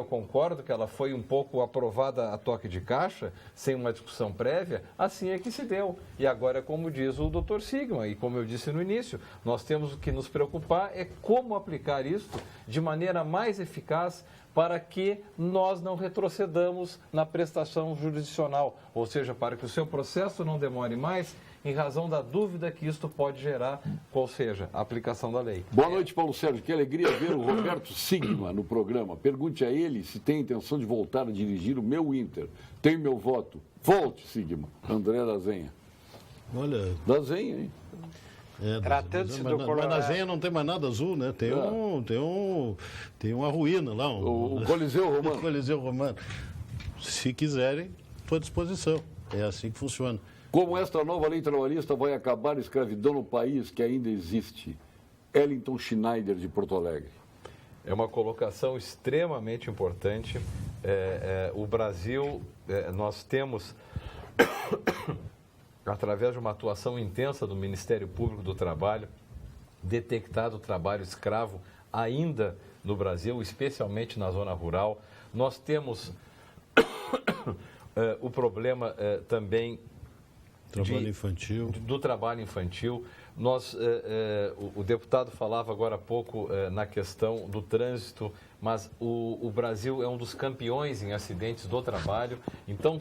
concordo que ela foi um pouco aprovada a toque de caixa, sem uma discussão prévia, assim é que se deu. E agora, como diz o doutor Sigma, e como eu disse no início, nós temos que nos preocupar é como aplicar isso de maneira mais eficaz para que nós não retrocedamos na prestação jurisdicional, ou seja, para que o seu processo não demore mais, em razão da dúvida que isto pode gerar, qual seja, a aplicação da lei. Boa noite, Paulo Sérgio. Que alegria ver o Roberto Sigma no programa. Pergunte a ele se tem intenção de voltar a dirigir o meu Inter. Tem meu voto. Volte, Sigma. André Dazenha. Olha, Dazenha, hein? Tratando-se do mas Colorado. na Zenha não tem mais nada azul, né? Tem uma ruína lá. O Coliseu Romano. O Coliseu Romano. Se quiserem, estou à disposição. É assim que funciona. Como esta nova lei trabalhista vai acabar a escravidão no país que ainda existe? Ellington Schneider, de Porto Alegre. É uma colocação extremamente importante. O Brasil, nós temos, através de uma atuação intensa do Ministério Público do Trabalho, detectado o trabalho escravo ainda no Brasil, especialmente na zona rural. Nós temos o problema também do trabalho infantil. O deputado falava agora há pouco na questão do trânsito, mas o Brasil é um dos campeões em acidentes do trabalho. Então,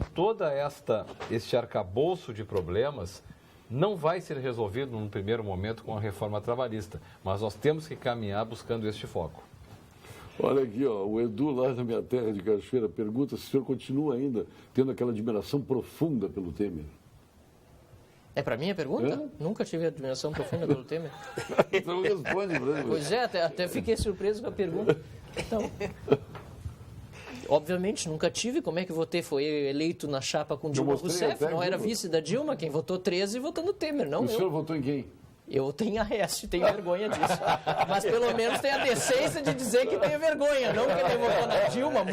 este arcabouço de problemas não vai ser resolvido num primeiro momento com a reforma trabalhista, mas nós temos que caminhar buscando este foco. Olha aqui, ó, o Edu, lá na minha terra de Cachoeira, pergunta se o senhor continua ainda tendo aquela admiração profunda pelo Temer. É para mim a pergunta? Nunca tive admiração profunda pelo Temer. Então responde, né? Pois é, até fiquei surpreso com a pergunta. Então, obviamente, nunca tive. Como é que votei? Foi eleito na chapa com Dilma Rousseff. Não era vice da Dilma. Quem votou 13 votou no Temer, não O eu. senhor votou em quem? Eu tenho tenho vergonha disso. Mas pelo menos tem a decência de dizer que tem vergonha. Não que ele votou na Dilma,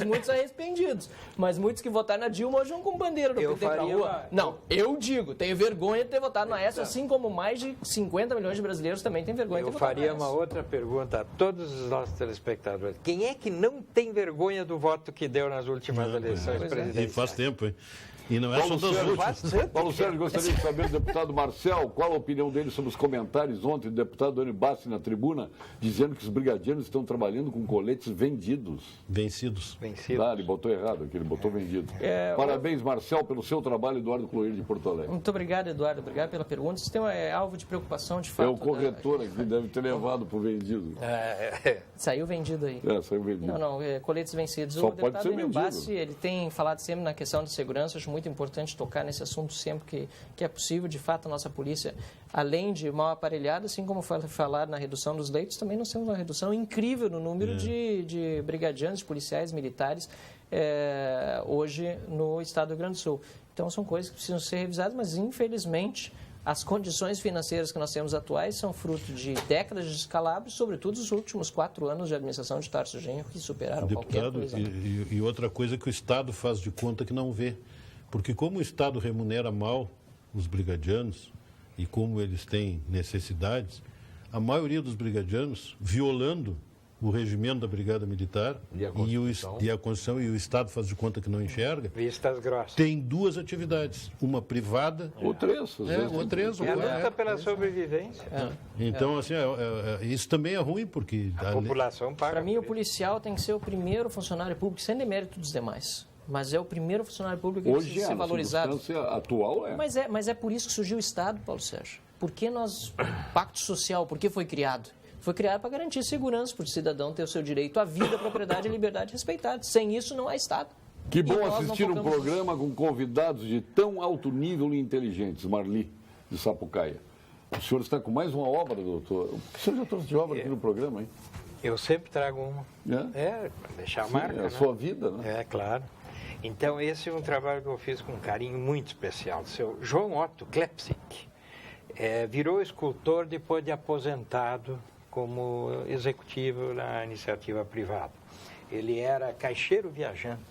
muitos arrependidos. Mas muitos que votaram na Dilma hoje vão com bandeira do PT pra rua. Não, eu digo, tenho vergonha de ter votado na Aécio, assim como mais de 50 milhões de brasileiros também têm vergonha de ter votado na Aécio. Eu faria uma outra pergunta a todos os nossos telespectadores. Quem é que não tem vergonha do voto que deu nas últimas eleições presidenciais? E faz tempo, hein? E não é só das últimas. Paulo Sérgio, gostaria de saber do deputado Marcel, qual a opinião dele sobre os comentários ontem do deputado Doni Bassi na tribuna, dizendo que os brigadianos estão trabalhando com coletes vendidos. Vencidos. Ah, ele botou errado aqui, ele botou vendido. Parabéns, Marcel, pelo seu trabalho, Eduardo Cloir de Porto Alegre. Muito obrigado, Eduardo. Obrigado pela pergunta. Esse tema é alvo de preocupação, de fato. É o corretor aqui, deve ter levado para o vendido. Saiu vendido aí. Saiu vendido. Não, coletes vencidos. Só o pode deputado ser Doni vendido. Bassi, ele tem falado sempre na questão de segurança. Acho muito importante tocar nesse assunto sempre que é possível. De fato, a nossa polícia, além de mal aparelhada, assim como foi falado na redução dos leitos, também nós temos uma redução incrível no número de brigadianos, de policiais militares hoje no estado do Rio Grande do Sul. Então, são coisas que precisam ser revisadas, mas, infelizmente, as condições financeiras que nós temos atuais são fruto de décadas de descalabro, sobretudo os últimos 4 anos de administração de Tarso Genro, que superaram qualquer coisa. E outra coisa que o Estado faz de conta que não vê. Porque como o Estado remunera mal os brigadianos e como eles têm necessidades, a maioria dos brigadianos, violando o regimento da Brigada Militar e a Constituição, e o Estado faz de conta que não enxerga, vistas grossas, tem 2 atividades, uma privada ou 3. Ou 3. É a luta pela sobrevivência. Então, assim, isso também é ruim, porque a população paga. Para mim, o policial tem que ser o primeiro funcionário público, sem demérito dos demais. Mas é o primeiro funcionário público que precisa ser valorizado. Hoje, a atual é. Mas é por isso que surgiu o Estado, Paulo Sérgio. Por que o Pacto Social, por que foi criado? Foi criado para garantir segurança para o cidadão ter o seu direito à vida, propriedade e liberdade respeitado. Sem isso, não há Estado. Que bom assistir um programa com convidados de tão alto nível e inteligentes. Marli, de Sapucaia. O senhor está com mais uma obra, doutor. O que o senhor já trouxe de obra aqui no programa, hein? Eu sempre trago uma. Para deixar a marca. É a sua vida, né? É, claro. Então, esse é um trabalho que eu fiz com um carinho muito especial. O seu João Otto Klepsik virou escultor depois de aposentado como executivo na iniciativa privada. Ele era caixeiro viajante,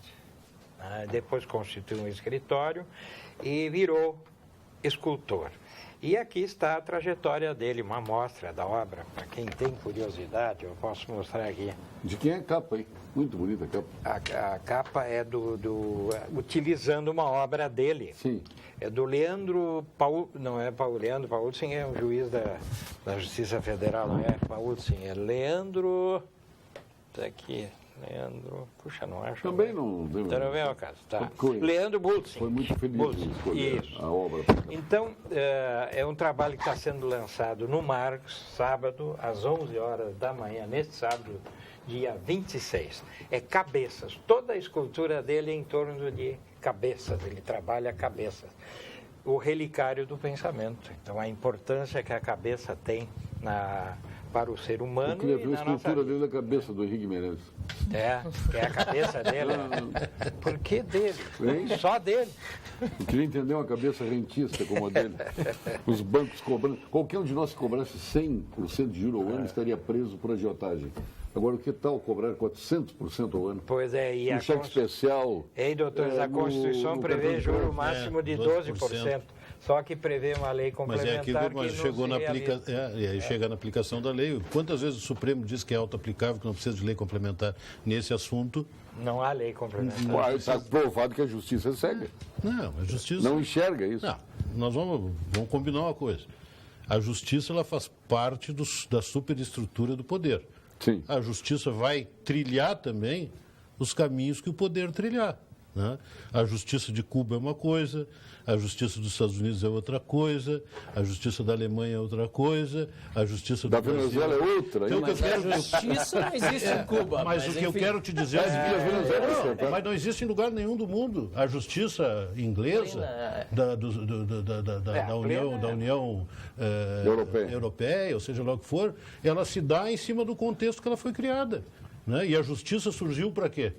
depois constituiu um escritório e virou escultor. E aqui está a trajetória dele, uma amostra da obra. Para quem tem curiosidade, eu posso mostrar aqui. De quem é a capa, hein? Muito bonita a capa. A capa é utilizando uma obra dele. Sim. É do Leandro Paul, não é Leandro Paulsen, é um juiz da Justiça Federal, não é Paulsen, é Leandro. Está aqui. Leandro, puxa, não acho. Também não deu. Não vem ao caso, tá. Leandro Bultz. Foi muito feliz em escolher a obra. Então, é um trabalho que está sendo lançado no Marcos, sábado, às 11 horas da manhã, neste sábado, dia 26. É cabeças. Toda a escultura dele é em torno de cabeças, ele trabalha cabeças. O relicário do pensamento. Então, a importância que a cabeça tem para o ser humano. Eu queria ver a escultura dele da cabeça do Henrique Meirelles. É a cabeça dele. Por que dele? Só dele. Eu queria entender uma cabeça rentista como a dele. Os bancos cobrando. Qualquer um de nós que cobrasse 100% de juros ao ano estaria preso por agiotagem. Agora, o que tal cobrar 400% ao ano? Pois é, e um cheque especial. Doutores, a Constituição prevê juro máximo de 12%. Só que prevê uma lei complementar mas chegou na aí chega na aplicação da lei. Quantas vezes o Supremo diz que é auto-aplicável, que não precisa de lei complementar nesse assunto? Não há lei complementar. Está provado que a justiça é cega. Não, a justiça... Não enxerga isso. Não, nós vamos combinar uma coisa. A justiça ela faz parte da superestrutura do poder. Sim. A justiça vai trilhar também os caminhos que o poder trilhar. Né? A justiça de Cuba é uma coisa, a justiça dos Estados Unidos é outra coisa, a justiça da Alemanha é outra coisa, a justiça da Venezuela é outra. Então, mas a justiça não existe em Cuba. Mas o que eu quero te dizer é mas não existe em lugar nenhum do mundo. A justiça inglesa da União Europeia, ou seja lá o que for, ela se dá em cima do contexto que ela foi criada. Né? E a justiça surgiu para quê?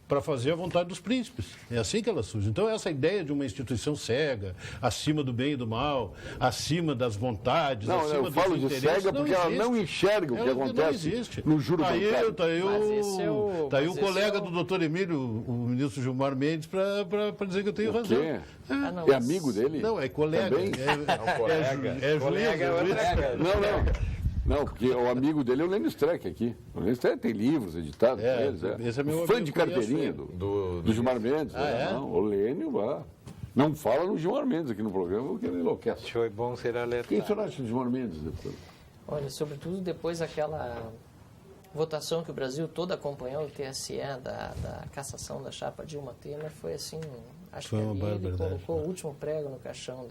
Para fazer a vontade dos príncipes. É assim que ela surge. Então, essa ideia de uma instituição cega, acima do bem e do mal, acima das vontades, acima dos interesses... Não, eu falo de cega porque ela não enxerga o que acontece no juro bancário. Está aí o colega do doutor Emílio, o ministro Gilmar Mendes, para dizer que eu tenho razão. É amigo dele? Não, é colega. É juiz. Não, porque o amigo dele é o Lênio Streck aqui. O Lênio Streck tem livros editados por eles. Esse é meu fã de carteirinha do Gilmar Mendes. Não, o Lênio lá. Não fala no Gilmar Mendes aqui no programa, porque ele enlouquece. Foi bom ser alertado. Quem o senhor acha do Gilmar Mendes, deputado? Olha, sobretudo depois daquela votação que o Brasil todo acompanhou, o TSE, da cassação da chapa Dilma Temer, foi assim, acho que ali ele colocou o último prego no caixão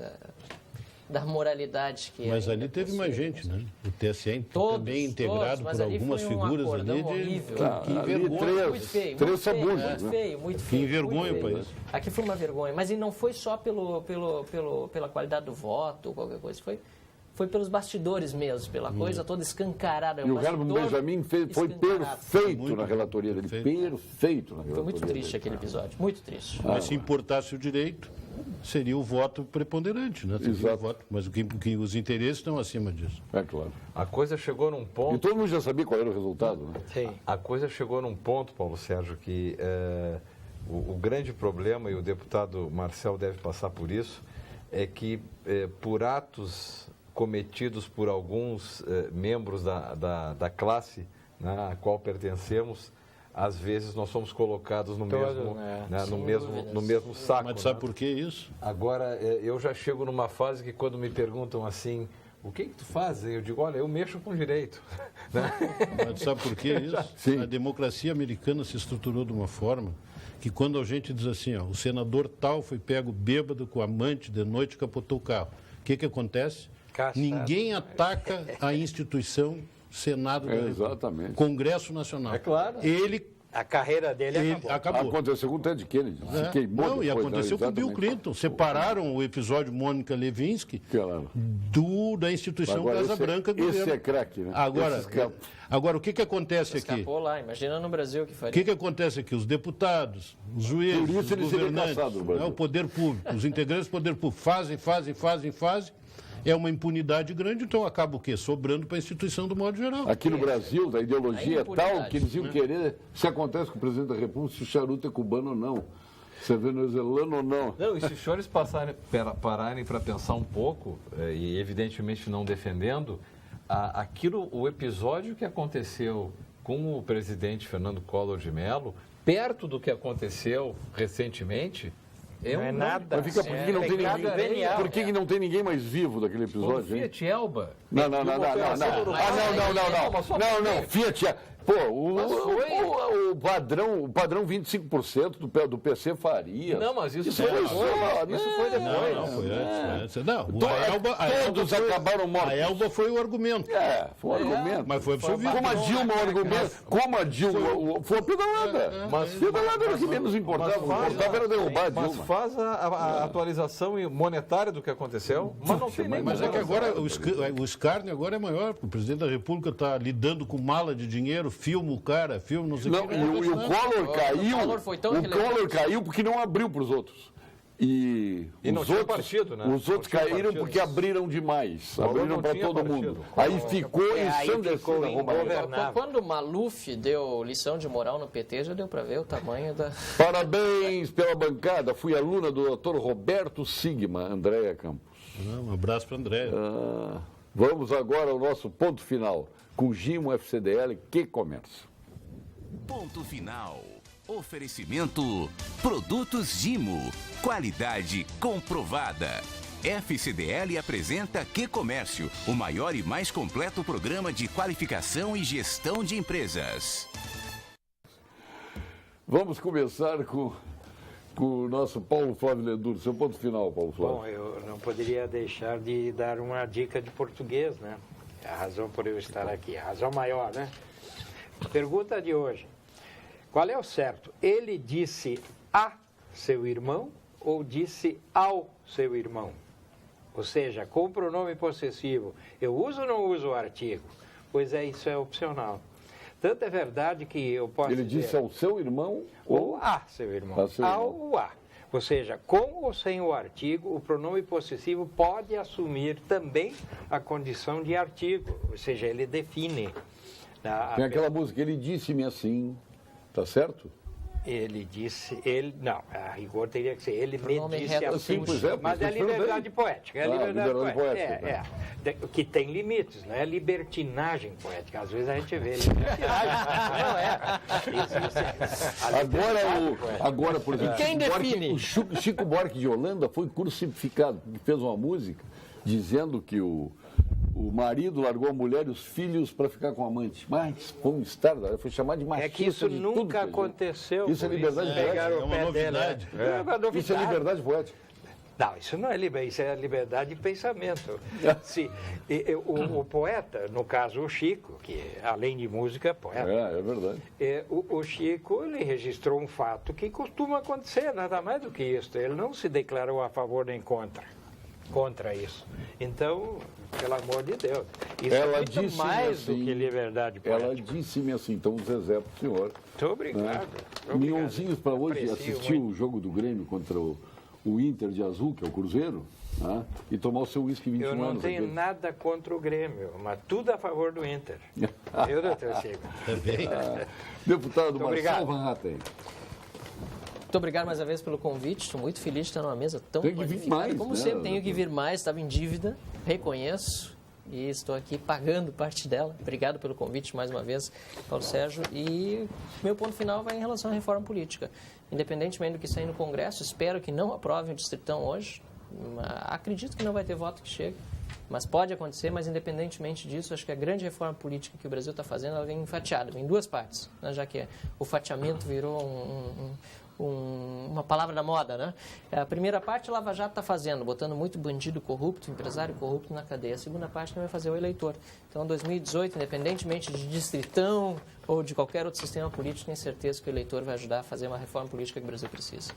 da moralidade que Mas ali teve mais gente, né? O TSE também integrado por algumas figuras ali que envergonha. Muito feio, muito feio. Que envergonha o país. Aqui foi uma vergonha, mas e não foi só pela qualidade do voto ou qualquer coisa, foi pelos bastidores mesmo, pela coisa toda escancarada. E o Carlos Benjamin foi perfeito na relatoria dele. Perfeito na relatoria dele. Foi muito triste aquele episódio, muito triste. Mas se importasse o direito, seria o voto preponderante, né? Exato. O voto, mas os interesses estão acima disso. É claro. A coisa chegou num ponto... E todo mundo já sabia qual era o resultado, né? Sim. A coisa chegou num ponto, Paulo Sérgio, que o grande problema, e o deputado Marcel deve passar por isso, é que por atos cometidos por alguns membros da classe, né, a qual pertencemos, às vezes nós somos colocados no mesmo saco. Mas sabe por que isso? Agora, eu já chego numa fase que quando me perguntam assim, o que tu faz? Eu digo, olha, eu mexo com direito. Mas sabe por que isso? Sim. A democracia americana se estruturou de uma forma que quando a gente diz assim, ó, o senador tal foi pego bêbado com amante de noite e capotou o carro. O que acontece? Caçado. Ninguém ataca a instituição Senado da República. Exatamente. Congresso Nacional. É claro. A carreira dele acabou. Aconteceu com o Ted Kennedy. Se queimou Não, e depois, aconteceu com o Bill Clinton. Separaram o episódio Mônica Lewinsky Claro. da instituição Agora, Casa Branca do esse governo. é craque, né? Agora, o que acontece aqui? Escapou lá, imagina no Brasil o que O faria. que acontece aqui? Os deputados, os juízes, Por isso os ele seria governantes, caçado no Brasil. o poder público, os integrantes do poder público fazem. É uma impunidade grande, então acaba o quê? Sobrando para a instituição do modo geral. Aqui no Brasil, a ideologia é tal que eles iam né? querer, se acontece com o presidente da República, se o charuto é cubano ou não, se é venezuelano ou não. Não, e se os senhores pararem para pensar um pouco, e evidentemente não defendendo, o episódio que aconteceu com o presidente Fernando Collor de Mello, perto do que aconteceu recentemente, não é nada. Mas por que não tem ninguém mais vivo daquele episódio? O Fiat Elba. Não. Fiat Elba. Pô, o padrão 25% do PC faria. Não, mas isso foi depois. Não, foi antes. Não, todos acabaram mortos. A Elba foi o argumento. Foi o argumento. Mas foi absolvido. Como a Dilma o argumento, como a Dilma foi a pedalada. Mas pedalada era o que menos importava. O que importava era derrubar a Dilma. Mas faz a atualização monetária do que aconteceu, mas não tem nem. Mas é que agora o escárnio agora é maior, porque o presidente da República está lidando com mala de dinheiro, filma o cara, não sei o que. E o Collor caiu. O Collor caiu porque não abriu para os outros. E não os tinha outros, partido, né? Os outros caíram porque abriram demais. Abriram para todo mundo. Aí ficou ensandecido. Quando o Maluf deu lição de moral no PT, já deu para ver o tamanho da... Parabéns pela bancada. Fui aluna do Dr. Roberto Sigma, Andréa Campos. Um abraço para André. Vamos agora ao nosso ponto final. Com Gimo FCDL, que comércio. Ponto final. Oferecimento Produtos Gimo. Qualidade comprovada. FCDL apresenta Que Comércio, o maior e mais completo programa de qualificação e gestão de empresas. Vamos começar com o nosso Paulo Flávio Leduro. Seu ponto final, Paulo Flávio. Bom, eu não poderia deixar de dar uma dica de português, né? A razão por eu estar aqui, a razão maior, né? Pergunta de hoje. Qual é o certo? Ele disse a seu irmão ou disse ao seu irmão? Ou seja, com o pronome possessivo, eu uso ou não uso o artigo? Pois isso é opcional. Tanto é verdade que eu posso Ele disse ao seu irmão ou a seu irmão. Ao ou a. Ou seja, com ou sem o artigo, o pronome possessivo pode assumir também a condição de artigo. Ou seja, ele define. Tem aquela música, ele disse-me assim, tá certo? Ele disse, não, a rigor teria que ser, ele me disse reto, assim, sim, mas é liberdade poética, é liberdade poética. Poética, Que tem limites, não é libertinagem poética, às vezes a gente vê libertinagem, não é. Agora, por exemplo, quem define? O Chico Buarque de Holanda foi crucificado, fez uma música dizendo que o marido largou a mulher e os filhos para ficar com a amante. Mas foi um estado, foi chamado de machista. É que isso nunca aconteceu. Isso é liberdade poética. É uma novidade. Isso é liberdade poética. Não, isso não é liberdade, isso é liberdade de pensamento. O poeta, no caso o Chico, que além de música é poeta. É verdade. O Chico, ele registrou um fato que costuma acontecer, nada mais do que isso. Ele não se declarou a favor nem contra isso. Então, pelo amor de Deus, isso ela é muito mais do que liberdade poética. Ela disse-me assim, então, Zezé, para o senhor. Muito obrigado. Milhãozinhos para hoje Aprecio assistir muito. o jogo do Grêmio contra o Inter de Azul, que é o Cruzeiro, e tomar o seu uísque 21 Eu não anos. tenho nada contra o Grêmio, mas tudo a favor do Inter. Eu, doutor Chico. Deputado obrigado. Marcelo Van Hatten. Muito obrigado mais uma vez pelo convite. Estou muito feliz de estar numa mesa tão Tem que vir qualificada. mais, Como né, sempre, tenho que doutor? vir mais. Estava em dívida, reconheço. E estou aqui pagando parte dela. Obrigado pelo convite mais uma vez, Paulo Sérgio. E meu ponto final vai em relação à reforma política. Independentemente do que sair no Congresso, espero que não aprovem o Distritão hoje. Acredito que não vai ter voto que chegue. Mas pode acontecer, mas independentemente disso, acho que a grande reforma política que o Brasil está fazendo, ela vem fatiada, vem em duas partes, né? Já que o fatiamento virou uma palavra da moda, né? A primeira parte a Lava Jato está fazendo, botando muito bandido corrupto, empresário corrupto na cadeia. A segunda parte vai fazer o eleitor. Então, 2018, independentemente de distritão ou de qualquer outro sistema político, tenho certeza que o eleitor vai ajudar a fazer uma reforma política que o Brasil precisa.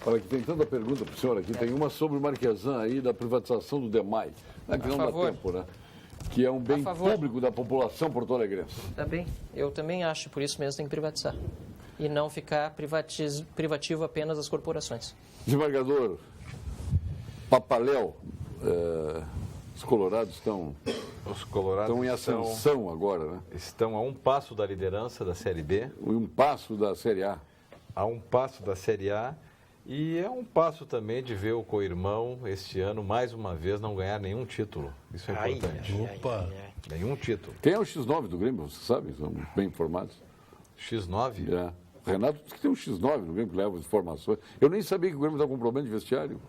Olha, que tem tanta pergunta para o senhor aqui. Tem uma sobre o Marquesan aí, da privatização do DEMAI. Que não dá tempo, né? Que é um bem público da população porto-alegrense. Tá bem. Eu também acho, por isso mesmo tem que privatizar. E não ficar privativo apenas das corporações. Desembargador Papaléu, os colorados estão em ascensão agora, né? Estão a um passo da liderança da Série B. Um passo da Série A. A um passo da Série A. E é um passo também de ver o co-irmão este ano, mais uma vez, não ganhar nenhum título. Isso é importante. Opa! Nenhum título. Quem é o X9 do Grêmio, você sabe? São bem informados. X9? É. O Renato disse que tem um X9 no Grêmio que leva as informações. Eu nem sabia que o Grêmio estava com problema de vestiário.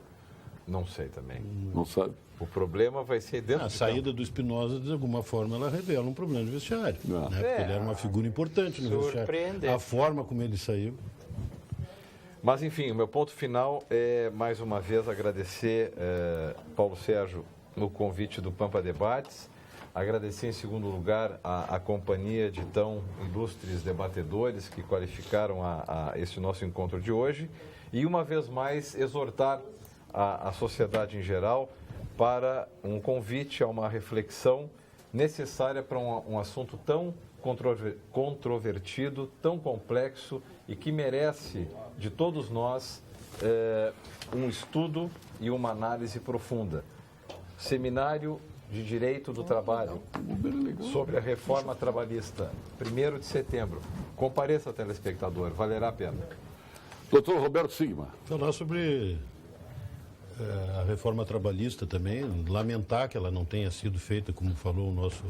Não sei também. Não sabe? O problema vai ser dentro A saída do Espinosa, de alguma forma, ela revela um problema de vestiário. Né? Porque ele era uma figura importante no vestiário. A forma como ele saiu. Mas, enfim, o meu ponto final é, mais uma vez, agradecer, Paulo Sérgio, no convite do Pampa Debates. Agradecer, em segundo lugar, a companhia de tão ilustres debatedores que qualificaram a esse nosso encontro de hoje. E, uma vez mais, exortar a sociedade em geral para um convite a uma reflexão necessária para um assunto tão controvertido, tão complexo e que merece de todos nós um estudo e uma análise profunda. Seminário de Direito do Trabalho sobre a reforma trabalhista, 1º de setembro. Compareça, telespectador, valerá a pena. Doutor Roberto Sigma. Falar sobre a reforma trabalhista também, lamentar que ela não tenha sido feita, como falou o nosso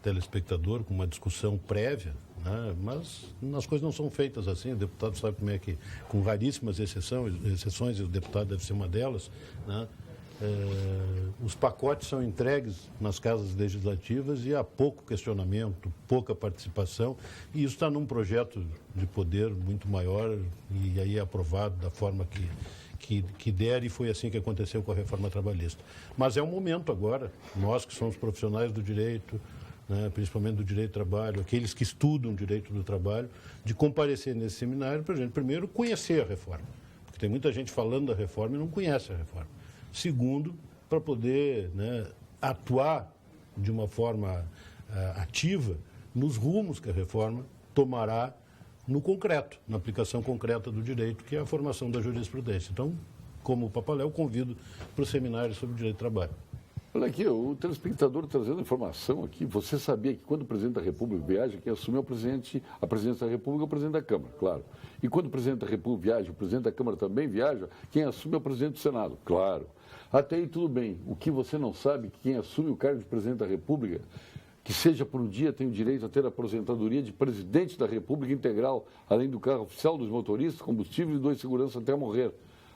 telespectador, com uma discussão prévia, né? Mas as coisas não são feitas assim. O deputado sabe como é que, com raríssimas exceções, e o deputado deve ser uma delas, né? Os pacotes são entregues nas casas legislativas e há pouco questionamento, pouca participação, e isso está num projeto de poder muito maior e aí é aprovado da forma que der, e foi assim que aconteceu com a reforma trabalhista. Mas é um momento agora, nós que somos profissionais do direito, né, principalmente do direito do trabalho, aqueles que estudam direito do trabalho, de comparecer nesse seminário para a gente, primeiro, conhecer a reforma, porque tem muita gente falando da reforma e não conhece a reforma. Segundo, para poder, né, atuar de uma forma ativa nos rumos que a reforma tomará no concreto, na aplicação concreta do direito, que é a formação da jurisprudência. Então, como o Papaléu, convido para o seminário sobre o direito do trabalho. Olha aqui, o telespectador trazendo informação aqui. Você sabia que quando o presidente da República viaja, quem assume é a presidência da República é o presidente da Câmara, claro. E quando o presidente da República viaja, o presidente da Câmara também viaja, quem assume é o presidente do Senado, claro. Até aí tudo bem. O que você não sabe é que quem assume o cargo de presidente da República, que seja por um dia, tem o direito a ter a aposentadoria de presidente da República integral, além do carro oficial, dos motoristas, combustível e 2 segurança até morrer.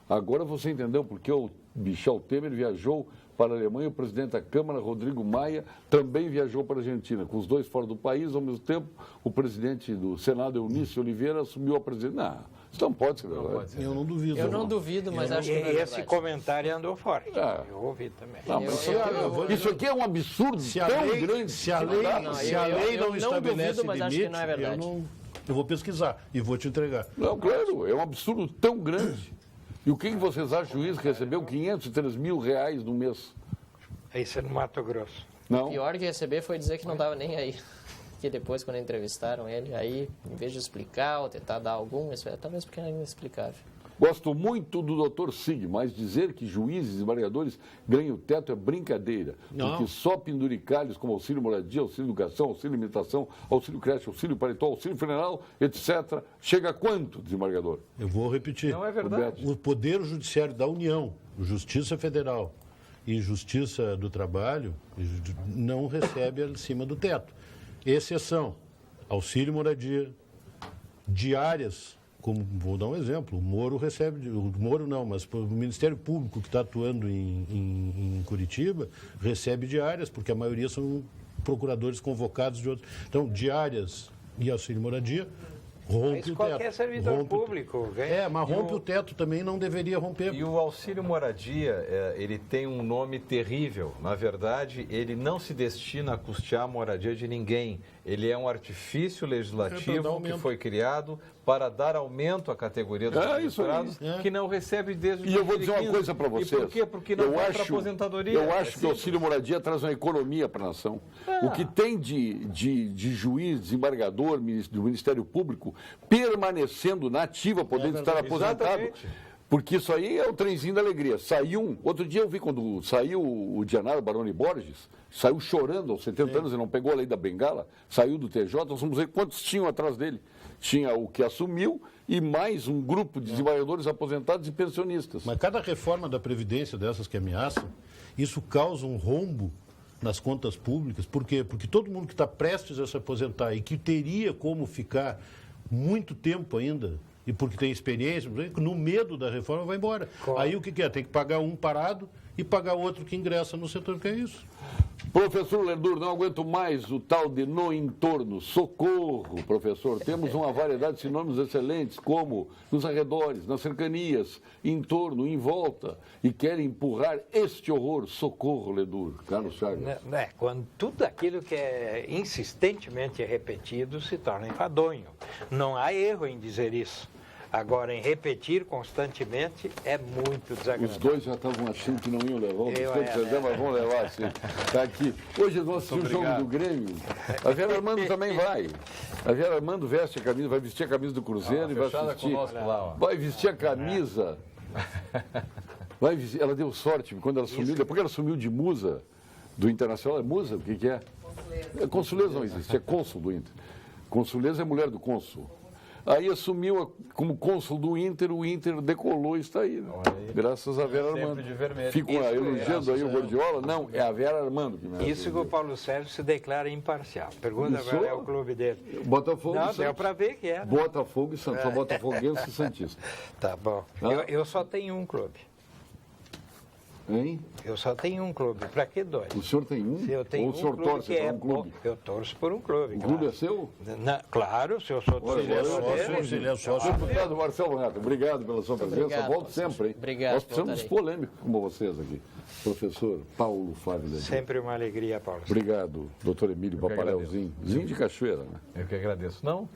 Agora você entendeu porque o Michel Temer viajou para a Alemanha, o presidente da Câmara, Rodrigo Maia, também viajou para a Argentina. Com os dois fora do país, ao mesmo tempo, o presidente do Senado, Eunício Oliveira, assumiu a presidência. Não, isso não pode ser verdade. Eu não duvido. Eu não duvido, mas acho que não é verdade. Esse comentário andou forte. Eu ouvi também. Não, mas isso aqui é um absurdo tão grande. Se a lei não estabelece limite, não é verdade. Eu vou pesquisar e vou te entregar. Não, claro, é um absurdo tão grande. E o que vocês acham? O juiz recebeu 503 mil reais no mês? Isso é no Mato Grosso. Não. O pior que receber foi dizer que não estava nem aí. Que depois, quando entrevistaram ele, aí, em vez de explicar ou tentar dar algum, isso é talvez porque é inexplicável. Gosto muito do Dr. Sig, mas dizer que juízes e desembargadores ganham o teto é brincadeira. Não. Porque só penduricalhos como auxílio moradia, auxílio educação, auxílio alimentação, auxílio creche, auxílio paletó, auxílio funeral, etc. Chega a quanto, desembargador? Eu vou repetir. Não é verdade. O Poder Judiciário da União, Justiça Federal e Justiça do Trabalho, não recebe acima do teto. Exceção, auxílio moradia, diárias, como vou dar um exemplo, o Moro recebe, o Moro não, mas o Ministério Público que está atuando em Curitiba recebe diárias, porque a maioria são procuradores convocados de outros. Então, diárias e auxílio moradia, rompe o teto. Qualquer servidor público ganha. Mas rompe o teto também, não deveria romper. E o auxílio moradia, ele tem um nome terrível. Na verdade, ele não se destina a custear a moradia de ninguém. Ele é um artifício legislativo que foi criado para dar aumento à categoria dos magistrados que não recebe desde 2015. E eu vou dizer uma coisa para vocês. E por quê? Porque não vai para aposentadoria. Eu acho que o auxílio moradia traz uma economia para a nação. O que tem de juiz, desembargador, do Ministério Público, permanecendo na ativa, podendo estar aposentado. Exatamente. Porque isso aí é o trenzinho da alegria. Outro dia eu vi quando saiu o Dianara Baroni Borges, saiu chorando aos 70 anos e não pegou a lei da bengala, saiu do TJ, nós vamos ver quantos tinham atrás dele. Tinha o que assumiu e mais um grupo de desembargadores aposentados e pensionistas. Mas cada reforma da Previdência dessas que ameaçam, isso causa um rombo nas contas públicas. Por quê? Porque todo mundo que está prestes a se aposentar e que teria como ficar muito tempo ainda, e porque tem experiência, no medo da reforma vai embora. Aí o que é? Tem que pagar um parado e pagar outro que ingressa no setor, que é isso. Professor Ledur, não aguento mais o tal de no entorno. Socorro, professor. Temos uma variedade de sinônimos excelentes, como nos arredores, nas cercanias, em torno, em volta, e querem empurrar este horror. Socorro, Ledur. Carlos Chagas. Quando tudo aquilo que é insistentemente repetido se torna enfadonho. Não há erro em dizer isso. Agora, em repetir constantemente é muito desagradável. Os dois já estavam achando que não iam levar, os dois mas vão levar sim. Está aqui. Hoje nós vamos assistir o jogo do Grêmio. A Vera Armando também vai. A Vera Armando veste a camisa, vai vestir a camisa do Cruzeiro e vai assistir. Vai vestir a camisa. Vai vestir, ela deu sorte quando ela sumiu, depois que ela sumiu de musa do Internacional. É musa? O que é? Consuleza não existe, é cônsul do Inter. Consuleza é mulher do cônsul. Aí assumiu como cônsul do Inter, o Inter decolou e está aí, né? Graças a Vera Armando. Fico elogiando aí o Guardiola. Não, é a Vera Armando que me Isso que o Paulo Sérgio se declara imparcial. Pergunta qual é o clube dele. Botafogo e Santos. Deu para ver que é. Botafogo e Santos, só Botafoguense e Santista. Tá bom. Eu só tenho um clube. Hein? Eu só tenho um clube. Para que dois? O senhor tem um? Se eu tenho ou o senhor torce para um clube? Eu torço por um clube. O clube é seu? Claro, se eu sou Ele é sócio. Deputado Marcelo Neto, obrigado pela sua presença. Obrigado, Volto sempre, hein? Obrigado, nós precisamos dos polêmicos como vocês aqui. Professor Paulo Fábio Ledur. Sempre uma alegria, Paulo. Obrigado, doutor Emílio Paparelzinho. Zinho de Cachoeira, né? Eu que agradeço. Não?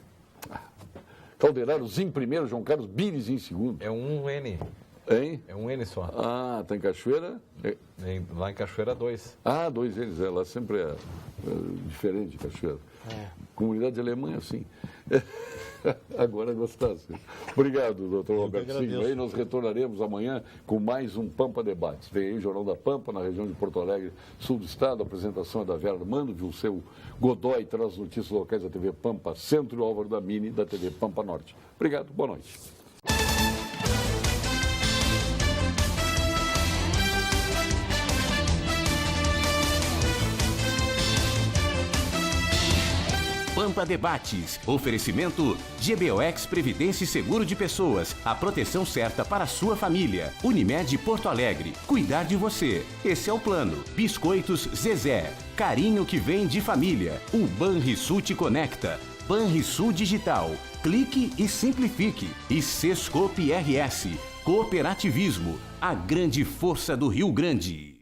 Caldeirão, Zinho primeiro, João Carlos Bires em segundo. É um N. Hein? É um N só. Ah, tá em Cachoeira? Lá em Cachoeira, 2. Ah, 2 N's, lá sempre é diferente de Cachoeira. Comunidade alemã é assim. Agora gostasse. Obrigado, doutor Robertinho. Aí nós retornaremos amanhã com mais um Pampa Debates. Vem aí o Jornal da Pampa, na região de Porto Alegre, sul do estado. A apresentação é da Vera Armando, viu o seu Godoy traz notícias locais da TV Pampa Centro e o Álvaro da Mini, da TV Pampa Norte. Obrigado, boa noite. Pampa Debates. Oferecimento GBOX Previdência e Seguro de Pessoas. A proteção certa para a sua família. Unimed Porto Alegre. Cuidar de você. Esse é o plano. Biscoitos Zezé. Carinho que vem de família. O Banrisul te conecta. Banrisul Digital. Clique e simplifique. E Sescope RS. Cooperativismo. A grande força do Rio Grande.